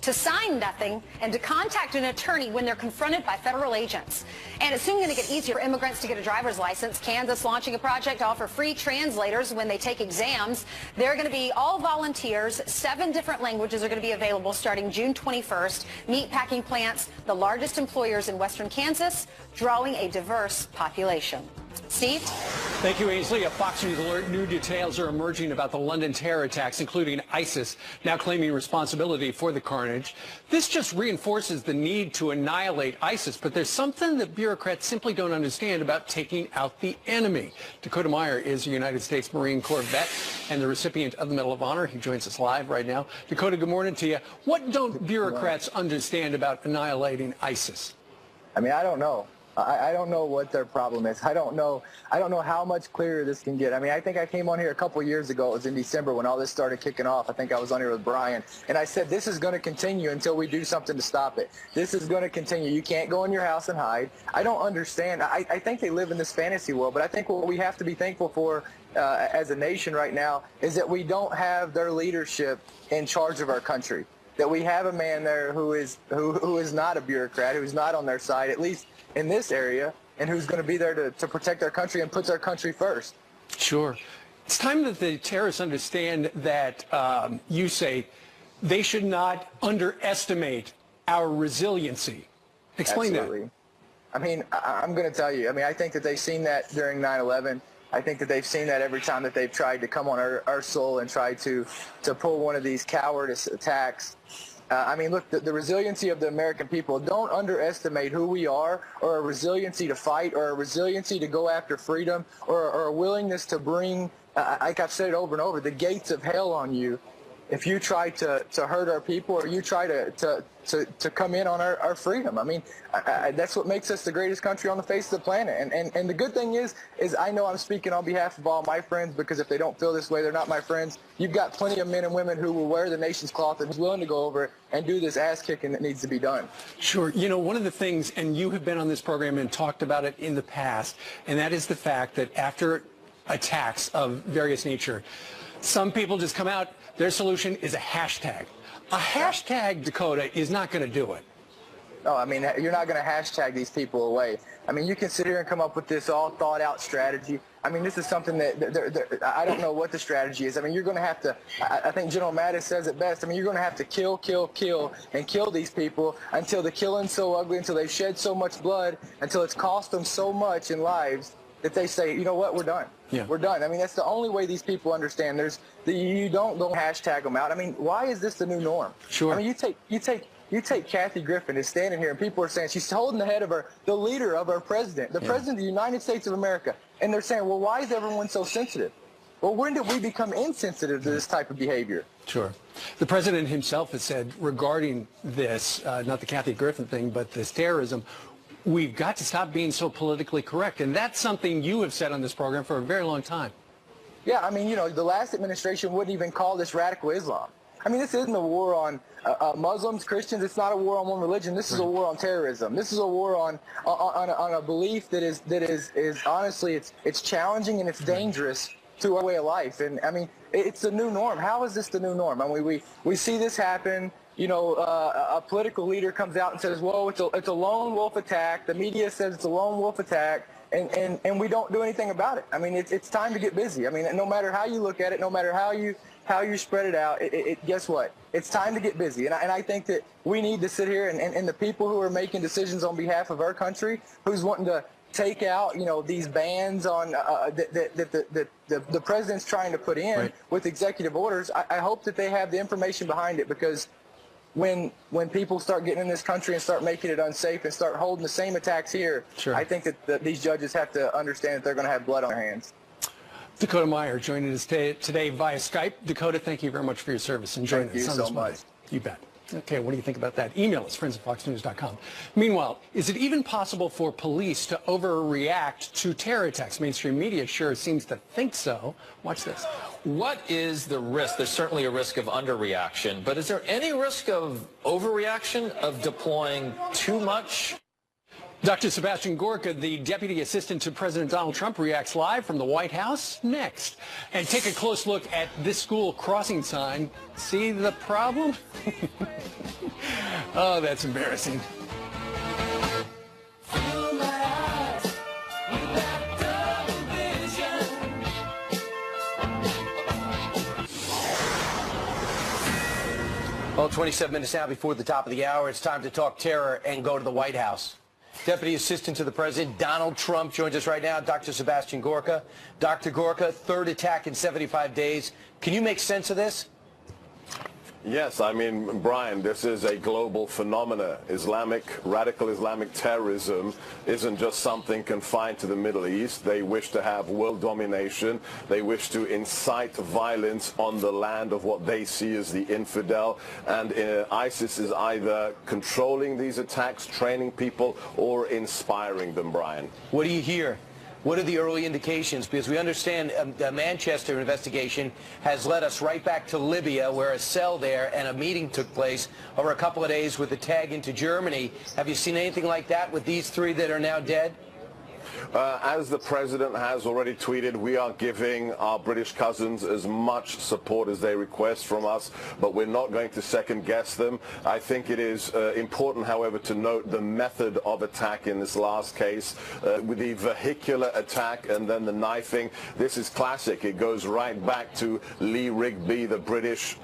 to sign nothing, and to contact an attorney when they're confronted by federal agents. And it's soon going to get easier for immigrants to get a driver's license. Kansas launching a project to offer free translators when they take exams. They're going to be all volunteers. 7 different languages are going to be available starting June 21st. Meatpacking plants, the largest employers in western Kansas, drawing a diverse population. Steve?
Thank you, Ainsley. A Fox News alert. New details are emerging about the London terror attacks, including ISIS now claiming responsibility for the carnage. This just reinforces the need to annihilate ISIS, but there's something that bureaucrats simply don't understand about taking out the enemy. Dakota Meyer is a United States Marine Corps vet and the recipient of the Medal of Honor. He joins us live right now. Dakota, good morning to you. What don't bureaucrats understand about annihilating ISIS?
I mean, I don't know. I don't know what their problem is. I don't know how much clearer this can get. I mean, I think I came on here a couple years ago. It was in December when all this started kicking off. I think I was on here with Brian. And I said, this is going to continue until we do something to stop it. This is going to continue. You can't go in your house and hide. I don't understand. I think they live in this fantasy world. But I think what we have to be thankful for as a nation right now is that we don't have their leadership in charge of our country. That we have a man there who is not a bureaucrat, who's not on their side, at least in this area, and who's going to be there to protect our country and puts our country first.
Sure. It's time that the terrorists understand that you say they should not underestimate our resiliency. Explain
Absolutely. That. I mean, I'm going to tell you. I mean, I think that they've seen that during 9/11. I think that they've seen that every time that they've tried to come on our soul and try to pull one of these cowardice attacks. I mean, look, the resiliency of the American people, don't underestimate who we are, or a resiliency to fight, or a resiliency to go after freedom, or a willingness to bring, like I've said it over and over, the gates of hell on you if you try to hurt our people, or you try to come in on our freedom. I mean, that's what makes us the greatest country on the face of the planet. And the good thing is I know I'm speaking on behalf of all my friends, because if they don't feel this way, they're not my friends. You've got plenty of men and women who will wear the nation's cloth and who's willing to go over it and do this ass kicking that needs to be done.
Sure. You know, one of the things, and you have been on this program and talked about it in the past, and that is the fact that after attacks of various nature, some people just come out, their solution is a hashtag. A hashtag, Dakota, is not going to do it.
No, I mean, you're not going to hashtag these people away. I mean, you can sit here and come up with this all thought-out strategy. I mean, this is something that I don't know what the strategy is. I mean, you're going to have to, I think General Mattis says it best. I mean, you're going to have to kill, and kill these people until the killing's so ugly, until they've shed so much blood, until it's cost them so much in lives that they say, you know what, we're done.
Yeah.
We're done. I mean, that's the only way these people understand. You don't go hashtag them out. I mean, why is this the new norm?
Sure.
I mean, you take Kathy Griffin is standing here, and people are saying she's holding the head of the leader of our president, the president of the United States of America, and they're saying, well, why is everyone so sensitive? Well, when did we become insensitive to this type of behavior?
Sure. The president himself has said regarding this, not the Kathy Griffin thing, but this terrorism, we've got to stop being so politically correct. And that's something you have said on this program for a very long time.
Yeah, I mean, you know, the last administration wouldn't even call this radical Islam. I mean, this isn't a war on Muslims, Christians. It's not a war on one religion. This is a war on terrorism. This is a war on a belief that is honestly, it's challenging and it's dangerous to our way of life. And I mean, it's the new norm. How is this the new norm? I mean, we see this happen. You know, a political leader comes out and says, "Whoa, it's a lone wolf attack." The media says it's a lone wolf attack, and we don't do anything about it. I mean, it's time to get busy. I mean, no matter how you look at it, no matter how you spread it out, guess what? It's time to get busy. And I think that we need to sit here and the people who are making decisions on behalf of our country, who's wanting to take out, you know, these bans on that the president's trying to put in with executive orders. I hope that they have the information behind it, because when people start getting in this country and start making it unsafe and start holding the same attacks here, I think that these judges have to understand that they're going to have blood on their hands.
Dakota Meyer joining us today via Skype. Dakota, thank you very much for your service and joining us on this Monday. You bet. Okay, what do you think about that? Email us, friends@foxnews.com. Meanwhile, is it even possible for police to overreact to terror attacks? Mainstream media sure seems to think so. Watch this.
What is the risk? There's certainly a risk of underreaction, but is there any risk of overreaction, of deploying too much?
Dr. Sebastian Gorka, the Deputy Assistant to President Donald Trump, reacts live from the White House next. And take a close look at this school crossing sign. See the problem? Oh, that's embarrassing.
Well, 27 minutes now before the top of the hour. It's time to talk terror and go to the White House. Deputy Assistant to the President, Donald Trump, joins us right now. Dr. Sebastian Gorka. Dr. Gorka, third attack in 75 days. Can you make sense of this?
Yes, I mean, Brian, this is a global phenomenon. Radical Islamic terrorism isn't just something confined to the Middle East. They wish to have world domination. They wish to incite violence on the land of what they see as the infidel. And ISIS is either controlling these attacks, training people, or inspiring them, Brian.
What do you hear? What are the early indications? Because we understand the Manchester investigation has led us right back to Libya, where a cell there and a meeting took place over a couple of days with a tag into Germany. Have you seen anything like that with these three that are now dead?
As the president has already tweeted, we are giving our British cousins as much support as they request from us, but we're not going to second guess them. I think it is important, however, to note the method of attack in this last case, with the vehicular attack and then the knifing. This is classic. It goes right back to Lee Rigby, the British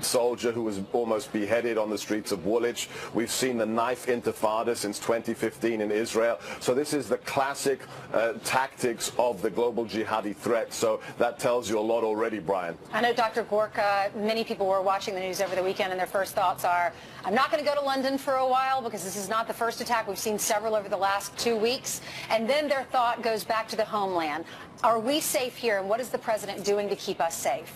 soldier who was almost beheaded on the streets of Woolwich. We've seen the knife intifada since 2015 in Israel. So this is the classic tactics of the global jihadi threat. So that tells you a lot already, Brian.
I know, Dr. Gorka, many people were watching the news over the weekend, and their first thoughts are, I'm not going to go to London for a while because this is not the first attack. We've seen several over the last 2 weeks. And then their thought goes back to the homeland. Are we safe here, and what is the president doing to keep us safe?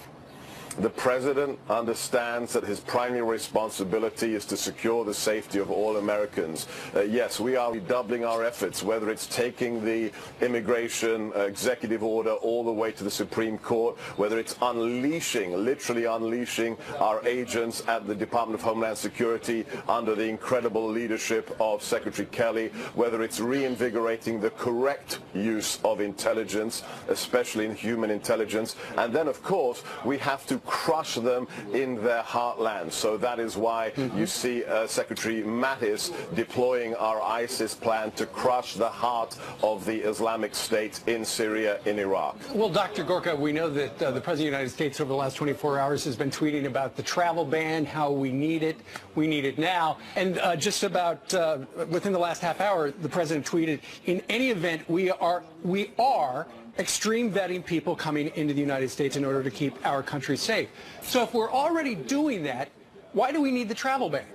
The president understands that his primary responsibility is to secure the safety of all Americans. Yes, we are redoubling our efforts, whether it's taking the immigration executive order all the way to the Supreme Court, whether it's unleashing, literally unleashing our agents at the Department of Homeland Security under the incredible leadership of Secretary Kelly, whether it's reinvigorating the correct use of intelligence, especially in human intelligence. And then, of course, we have to crush them in their heartland. So that is why you see Secretary Mattis deploying our ISIS plan to crush the heart of the Islamic State in Syria, in Iraq.
Well, Dr. Gorka, we know that the President of the United States over the last 24 hours has been tweeting about the travel ban, how we need it now. And just about within the last half hour, the President tweeted, in any event, we are extreme vetting people coming into the United States in order to keep our country safe. So if we're already doing that, why do we need the travel ban?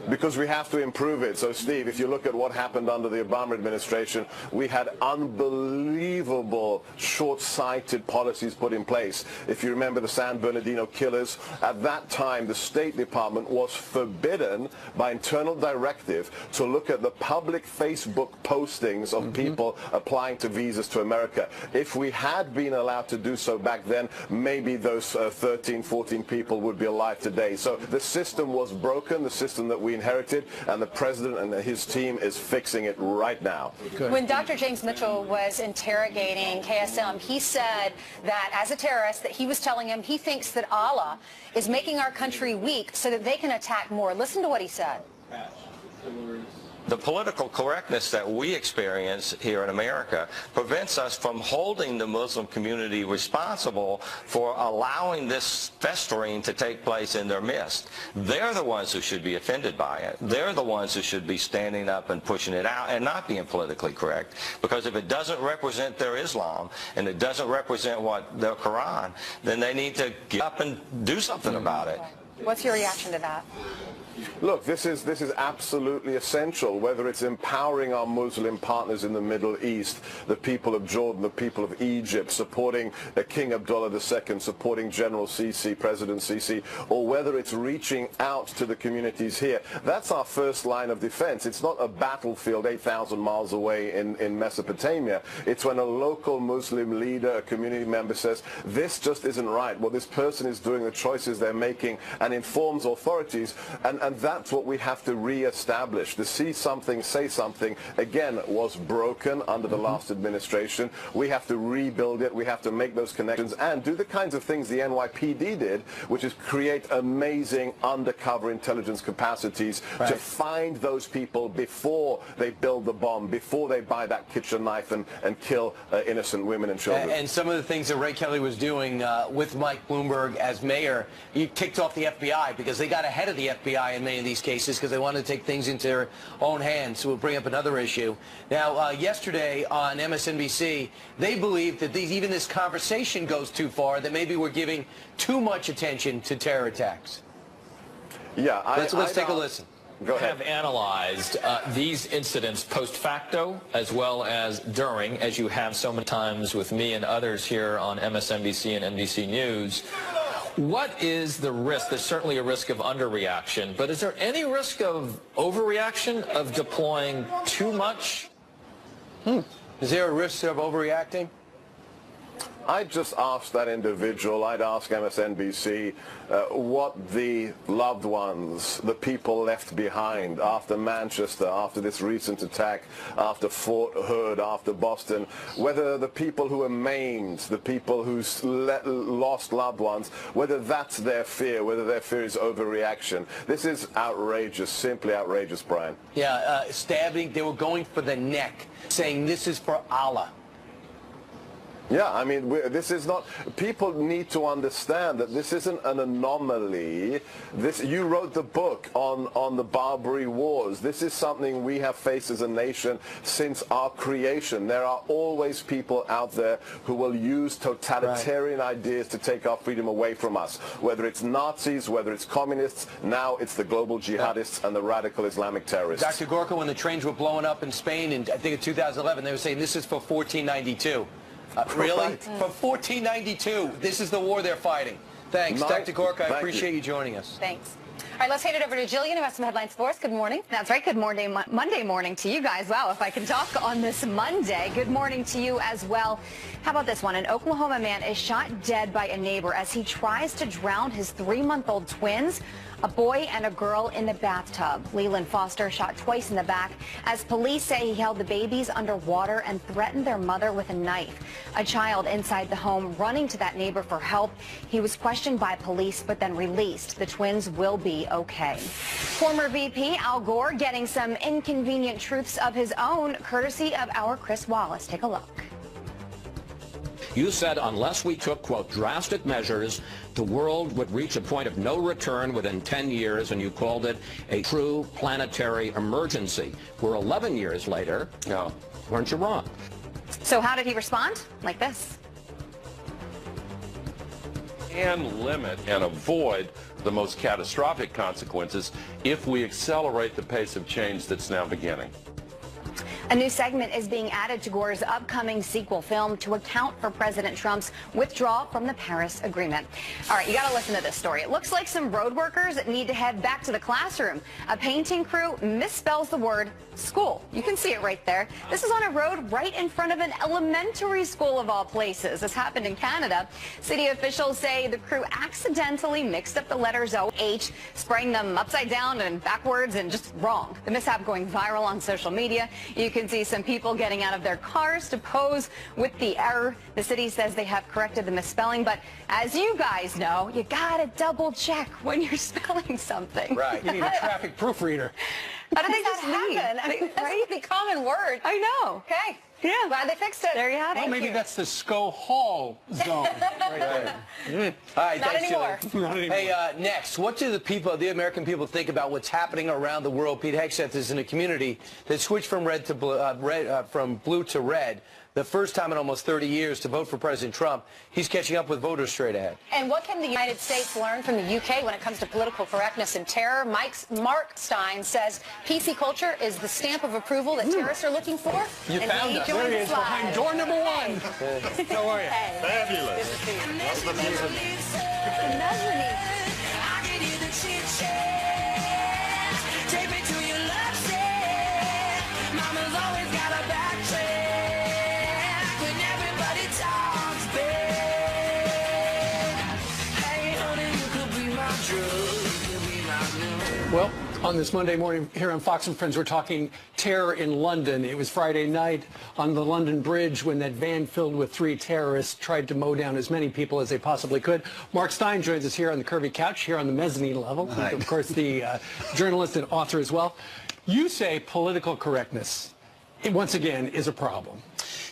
Because we have to improve it. So, Steve, if you look at what happened under the Obama administration, we had unbelievable short-sighted policies put in place. If you remember the San Bernardino killers, at that time the State Department was forbidden by internal directive to look at the public Facebook postings of people applying to visas to America. If we had been allowed to do so back then, maybe those 13, 14 people would be alive today. So the system was broken, the system that we inherited, and the president and his team is fixing it right now.
When Dr. James Mitchell was interrogating KSM, he said that as a terrorist, that he was telling him he thinks that Allah is making our country weak so that they can attack more. Listen to what he said.
The political correctness that we experience here in America prevents us from holding the Muslim community responsible for allowing this festering to take place in their midst. They're the ones who should be offended by it. They're the ones who should be standing up and pushing it out and not being politically correct. Because if it doesn't represent their Islam and it doesn't represent what their Quran, then they need to get up and do something about it.
What's your reaction to that?
Look, this is absolutely essential, whether it's empowering our Muslim partners in the Middle East, the people of Jordan, the people of Egypt, supporting King Abdullah II, supporting General Sisi, President Sisi, or whether it's reaching out to the communities here. That's our first line of defense. It's not a battlefield 8,000 miles away in Mesopotamia. It's when a local Muslim leader, a community member says, this just isn't right. What this person is doing, the choices they're making, and informs authorities. And that's what we have to re-establish. The see something, say something, again, was broken under the last administration. We have to rebuild it. We have to make those connections and do the kinds of things the NYPD did, which is create amazing undercover intelligence capacities to find those people before they build the bomb, before they buy that kitchen knife and kill innocent women and children.
And some of the things that Ray Kelly was doing with Mike Bloomberg as mayor, he kicked off the FBI because they got ahead of the FBI in many of these cases because they wanted to take things into their own hands. So we'll bring up another issue. Now, yesterday on MSNBC, they believe that even this conversation goes too far, that maybe we're giving too much attention to terror attacks.
Yeah,
let's take a listen.
Go ahead.
Have analyzed these incidents post facto as well as during, as you have so many times with me and others here on MSNBC and NBC News. What is the risk? There's certainly a risk of underreaction, but is there any risk of overreaction, of deploying too much?
Is there a risk of overreacting?
I'd just ask that individual, I'd ask MSNBC what the loved ones, the people left behind after Manchester, after this recent attack, after Fort Hood, after Boston, whether the people who were maimed, the people who lost loved ones, whether that's their fear, whether their fear is overreaction. This is outrageous, simply outrageous, Brian.
Yeah, stabbing, they were going for the neck, saying this is for Allah.
Yeah, I mean, this is not, people need to understand that this isn't an anomaly. You wrote the book on the Barbary Wars. This is something we have faced as a nation since our creation. There are always people out there who will use totalitarian ideas to take our freedom away from us. Whether it's Nazis, whether it's communists, now it's the global jihadists and the radical Islamic terrorists.
Dr. Gorka, when the trains were blowing up in Spain in, I think, in 2011, they were saying this is for 1492. Really? For 1492. This is the war they're fighting. Thanks. Dr. Gorka, I appreciate you joining us.
Thanks. All right, let's hand it over to Jillian, who has some headlines for us. Good morning.
That's right. Good morning. Monday morning to you guys. Wow, if I can talk on this Monday. Good morning to you as well. How about this one? An Oklahoma man is shot dead by a neighbor as he tries to drown his 3-month-old twins, a boy and a girl, in the bathtub. Leland Foster shot twice in the back as police say he held the babies underwater and threatened their mother with a knife. A child inside the home running to that neighbor for help. He was questioned by police but then released. The twins will be okay. Former VP Al Gore getting some inconvenient truths of his own, courtesy of our Chris Wallace. Take a look.
You said unless we took, quote, drastic measures, the world would reach a point of no return within 10 years, and you called it a true planetary emergency. We're 11 years later. No, weren't you wrong?
So how did he respond? Like this.
And limit and avoid
the most catastrophic consequences if we accelerate the pace of change that's now beginning.
A new segment is being added to Gore's upcoming sequel film to account for President Trump's withdrawal from the Paris Agreement. All right, you got to listen to this story. It looks like some road workers need to head back to the classroom. A painting crew misspells the word school. You can see it right there. This is on a road right in front of an elementary school of all places. This happened in Canada. City officials say the crew accidentally mixed up the letters O-H, spraying them upside down and backwards and just wrong. The mishap going viral on social media. You can see some people getting out of their cars to pose with the error. The city says they have corrected the misspelling, but as you guys know, you gotta double check when you're spelling something.
Right.
You need a traffic proofreader.
How did they just happen? I mean, that's a common word. I know. Okay. Yeah. Glad they fixed it. There you have it.
Well, maybe that's the SCO Hall zone right there.
All right,
Not
thanks,
anymore.
Julie.
Not anymore.
Hey, next, what do the American people think about what's happening around the world? Pete Hegseth is in a community that switched from from blue to red. The first time in almost 30 years to vote for President Trump. He's catching up with voters straight ahead.
And what can the United States learn from the UK when it comes to political correctness and terror? Mark Stein says PC culture is the stamp of approval that terrorists are looking for.
You
and
found us. There he is behind door number one. How are you?
Fabulous.
Good to see you. Well, on this Monday morning here on Fox and Friends, we're talking terror in London. It was Friday night on the London Bridge when that van filled with 3 terrorists tried to mow down as many people as they possibly could. Mark Stein joins us here on the curvy couch, here on the mezzanine level. Right. Of course, the journalist and author as well. You say political correctness, once again, is a problem.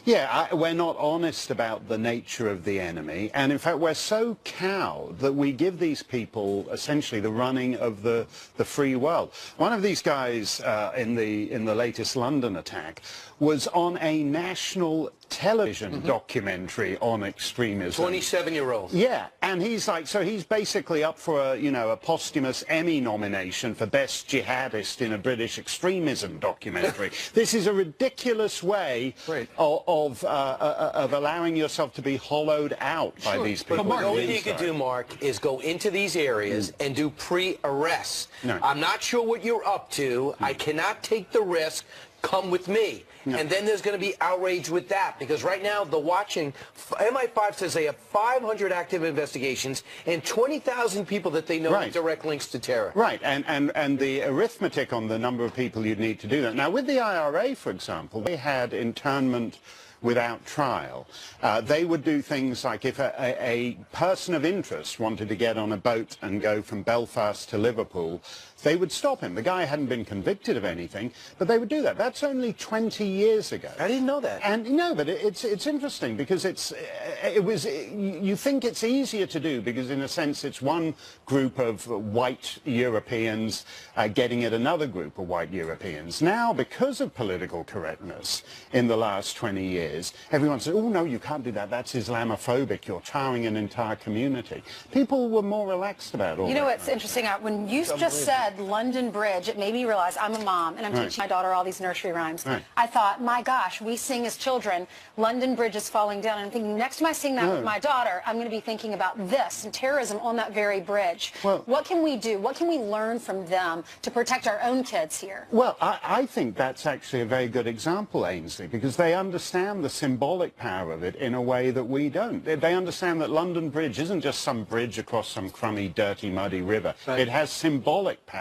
Yeah, we're not honest about the nature of the enemy, and in fact we're so cowed that we give these people essentially the running of the free world. One of these guys in the latest London attack was on a national television documentary on extremism.
27-year-old.
Yeah, and he's like, so he's basically up for a posthumous Emmy nomination for Best Jihadist in a British extremism documentary. This is a ridiculous way of allowing yourself to be hollowed out by these people.
But the only thing you could do, Mark, is go into these areas and do pre-arrests. No. I'm not sure what you're up to. I cannot take the risk. Come with me. No. And then there's going to be outrage with that, because right now the watching, MI5 says they have 500 active investigations and 20,000 people that they know have direct links to terror.
Right, and the arithmetic on the number of people you'd need to do that. Now, with the IRA, for example, they had internment without trial. They would do things like if a person of interest wanted to get on a boat and go from Belfast to Liverpool, they would stop him. The guy hadn't been convicted of anything, but they would do that. That's only 20 years ago.
I didn't know that.
And no, but it's interesting because you think it's easier to do because in a sense it's one group of white Europeans getting at another group of white Europeans. Now, because of political correctness in the last 20 years, everyone says, oh no, you can't do that. That's Islamophobic. You're tarring an entire community. People were more relaxed about all that.
You know what's interesting? When you just said London Bridge, it made me realize I'm a mom and I'm teaching my daughter all these nursery rhymes. I thought, my gosh, we sing as children, London Bridge is falling down. And I'm thinking, next time I sing that with my daughter, I'm going to be thinking about this and terrorism on that very bridge. Well, what can we do? What can we learn from them to protect our own kids here?
Well, I think that's actually a very good example, Ainsley, because they understand the symbolic power of it in a way that we don't. They understand that London Bridge isn't just some bridge across some crummy, dirty, muddy river. It has symbolic power.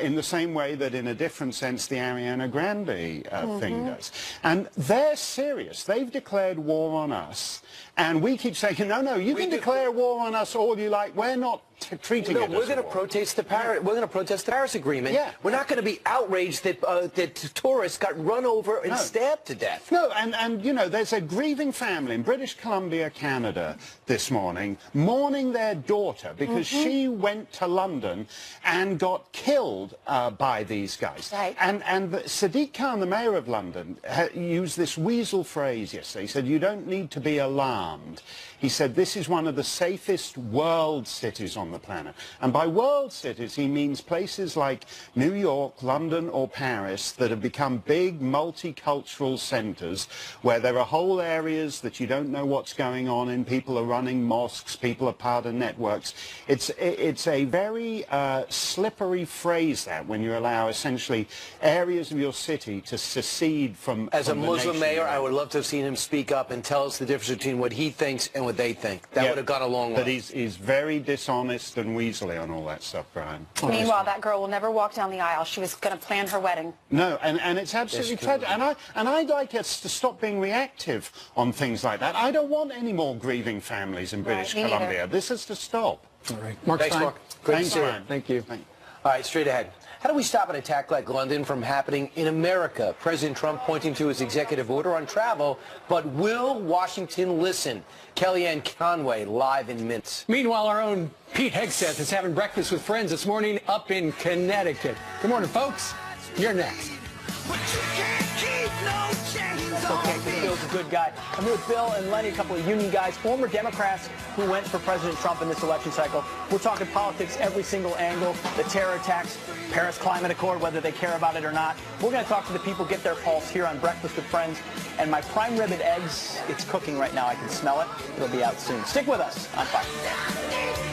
In the same way that in a different sense the Ariana Grande thing does. And they're serious. They've declared war on us. And we keep saying, no, you can declare war on us all you like. We're not treating it as
we're going to protest the Paris. We're going to protest the Paris Agreement. Yeah. We're not going to be outraged that tourists got run over and stabbed to death.
No, and there's a grieving family in British Columbia, Canada, this morning, mourning their daughter because she went to London and got killed by these guys. Right. And Sadiq Khan, the mayor of London, used this weasel phrase yesterday. He said, "You don't need to be alarmed." He said, "This is one of the safest world cities on on the planet. And by world cities, he means places like New York, London, or Paris that have become big multicultural centers where there are whole areas that you don't know what's going on in. People are running mosques, people are part of networks. It's a very slippery phrase, that, when you allow essentially areas of your city to secede from
As a
the
Muslim
nation.
mayor, I would love to have seen him speak up and tell us the difference between what he thinks and what they think. That would have gone a long way.
But he's very dishonest and weaselly on all that stuff, Brian.
Meanwhile, that girl will never walk down the aisle. She was going to plan her wedding.
No, and it's absolutely tragic. And I'd like us to stop being reactive on things like that. I don't want any more grieving families in British
me
Columbia.
neither.
This is to stop.
All right. Mark
Thanks,
Stein.
Mark. Good
Thanks,
to see you.
Brian.
Thank you.
All right, straight ahead. How do we stop an attack like London from happening in America? President Trump pointing to his executive order on travel, but will Washington listen? Kellyanne Conway live in minutes.
Meanwhile, our own Pete Hegseth is having breakfast with friends this morning up in Connecticut. Good morning, folks. You're next.
That's okay, because Bill's a good guy. I'm here with Bill and Lenny, a couple of union guys, former Democrats who went for President Trump in this election cycle. We're talking politics, every single angle, the terror attacks, Paris Climate Accord, whether they care about it or not. We're going to talk to the people, get their pulse here on Breakfast with Friends. And my prime rib and eggs, it's cooking right now. I can smell it. It'll be out soon. Stick with us on Fox.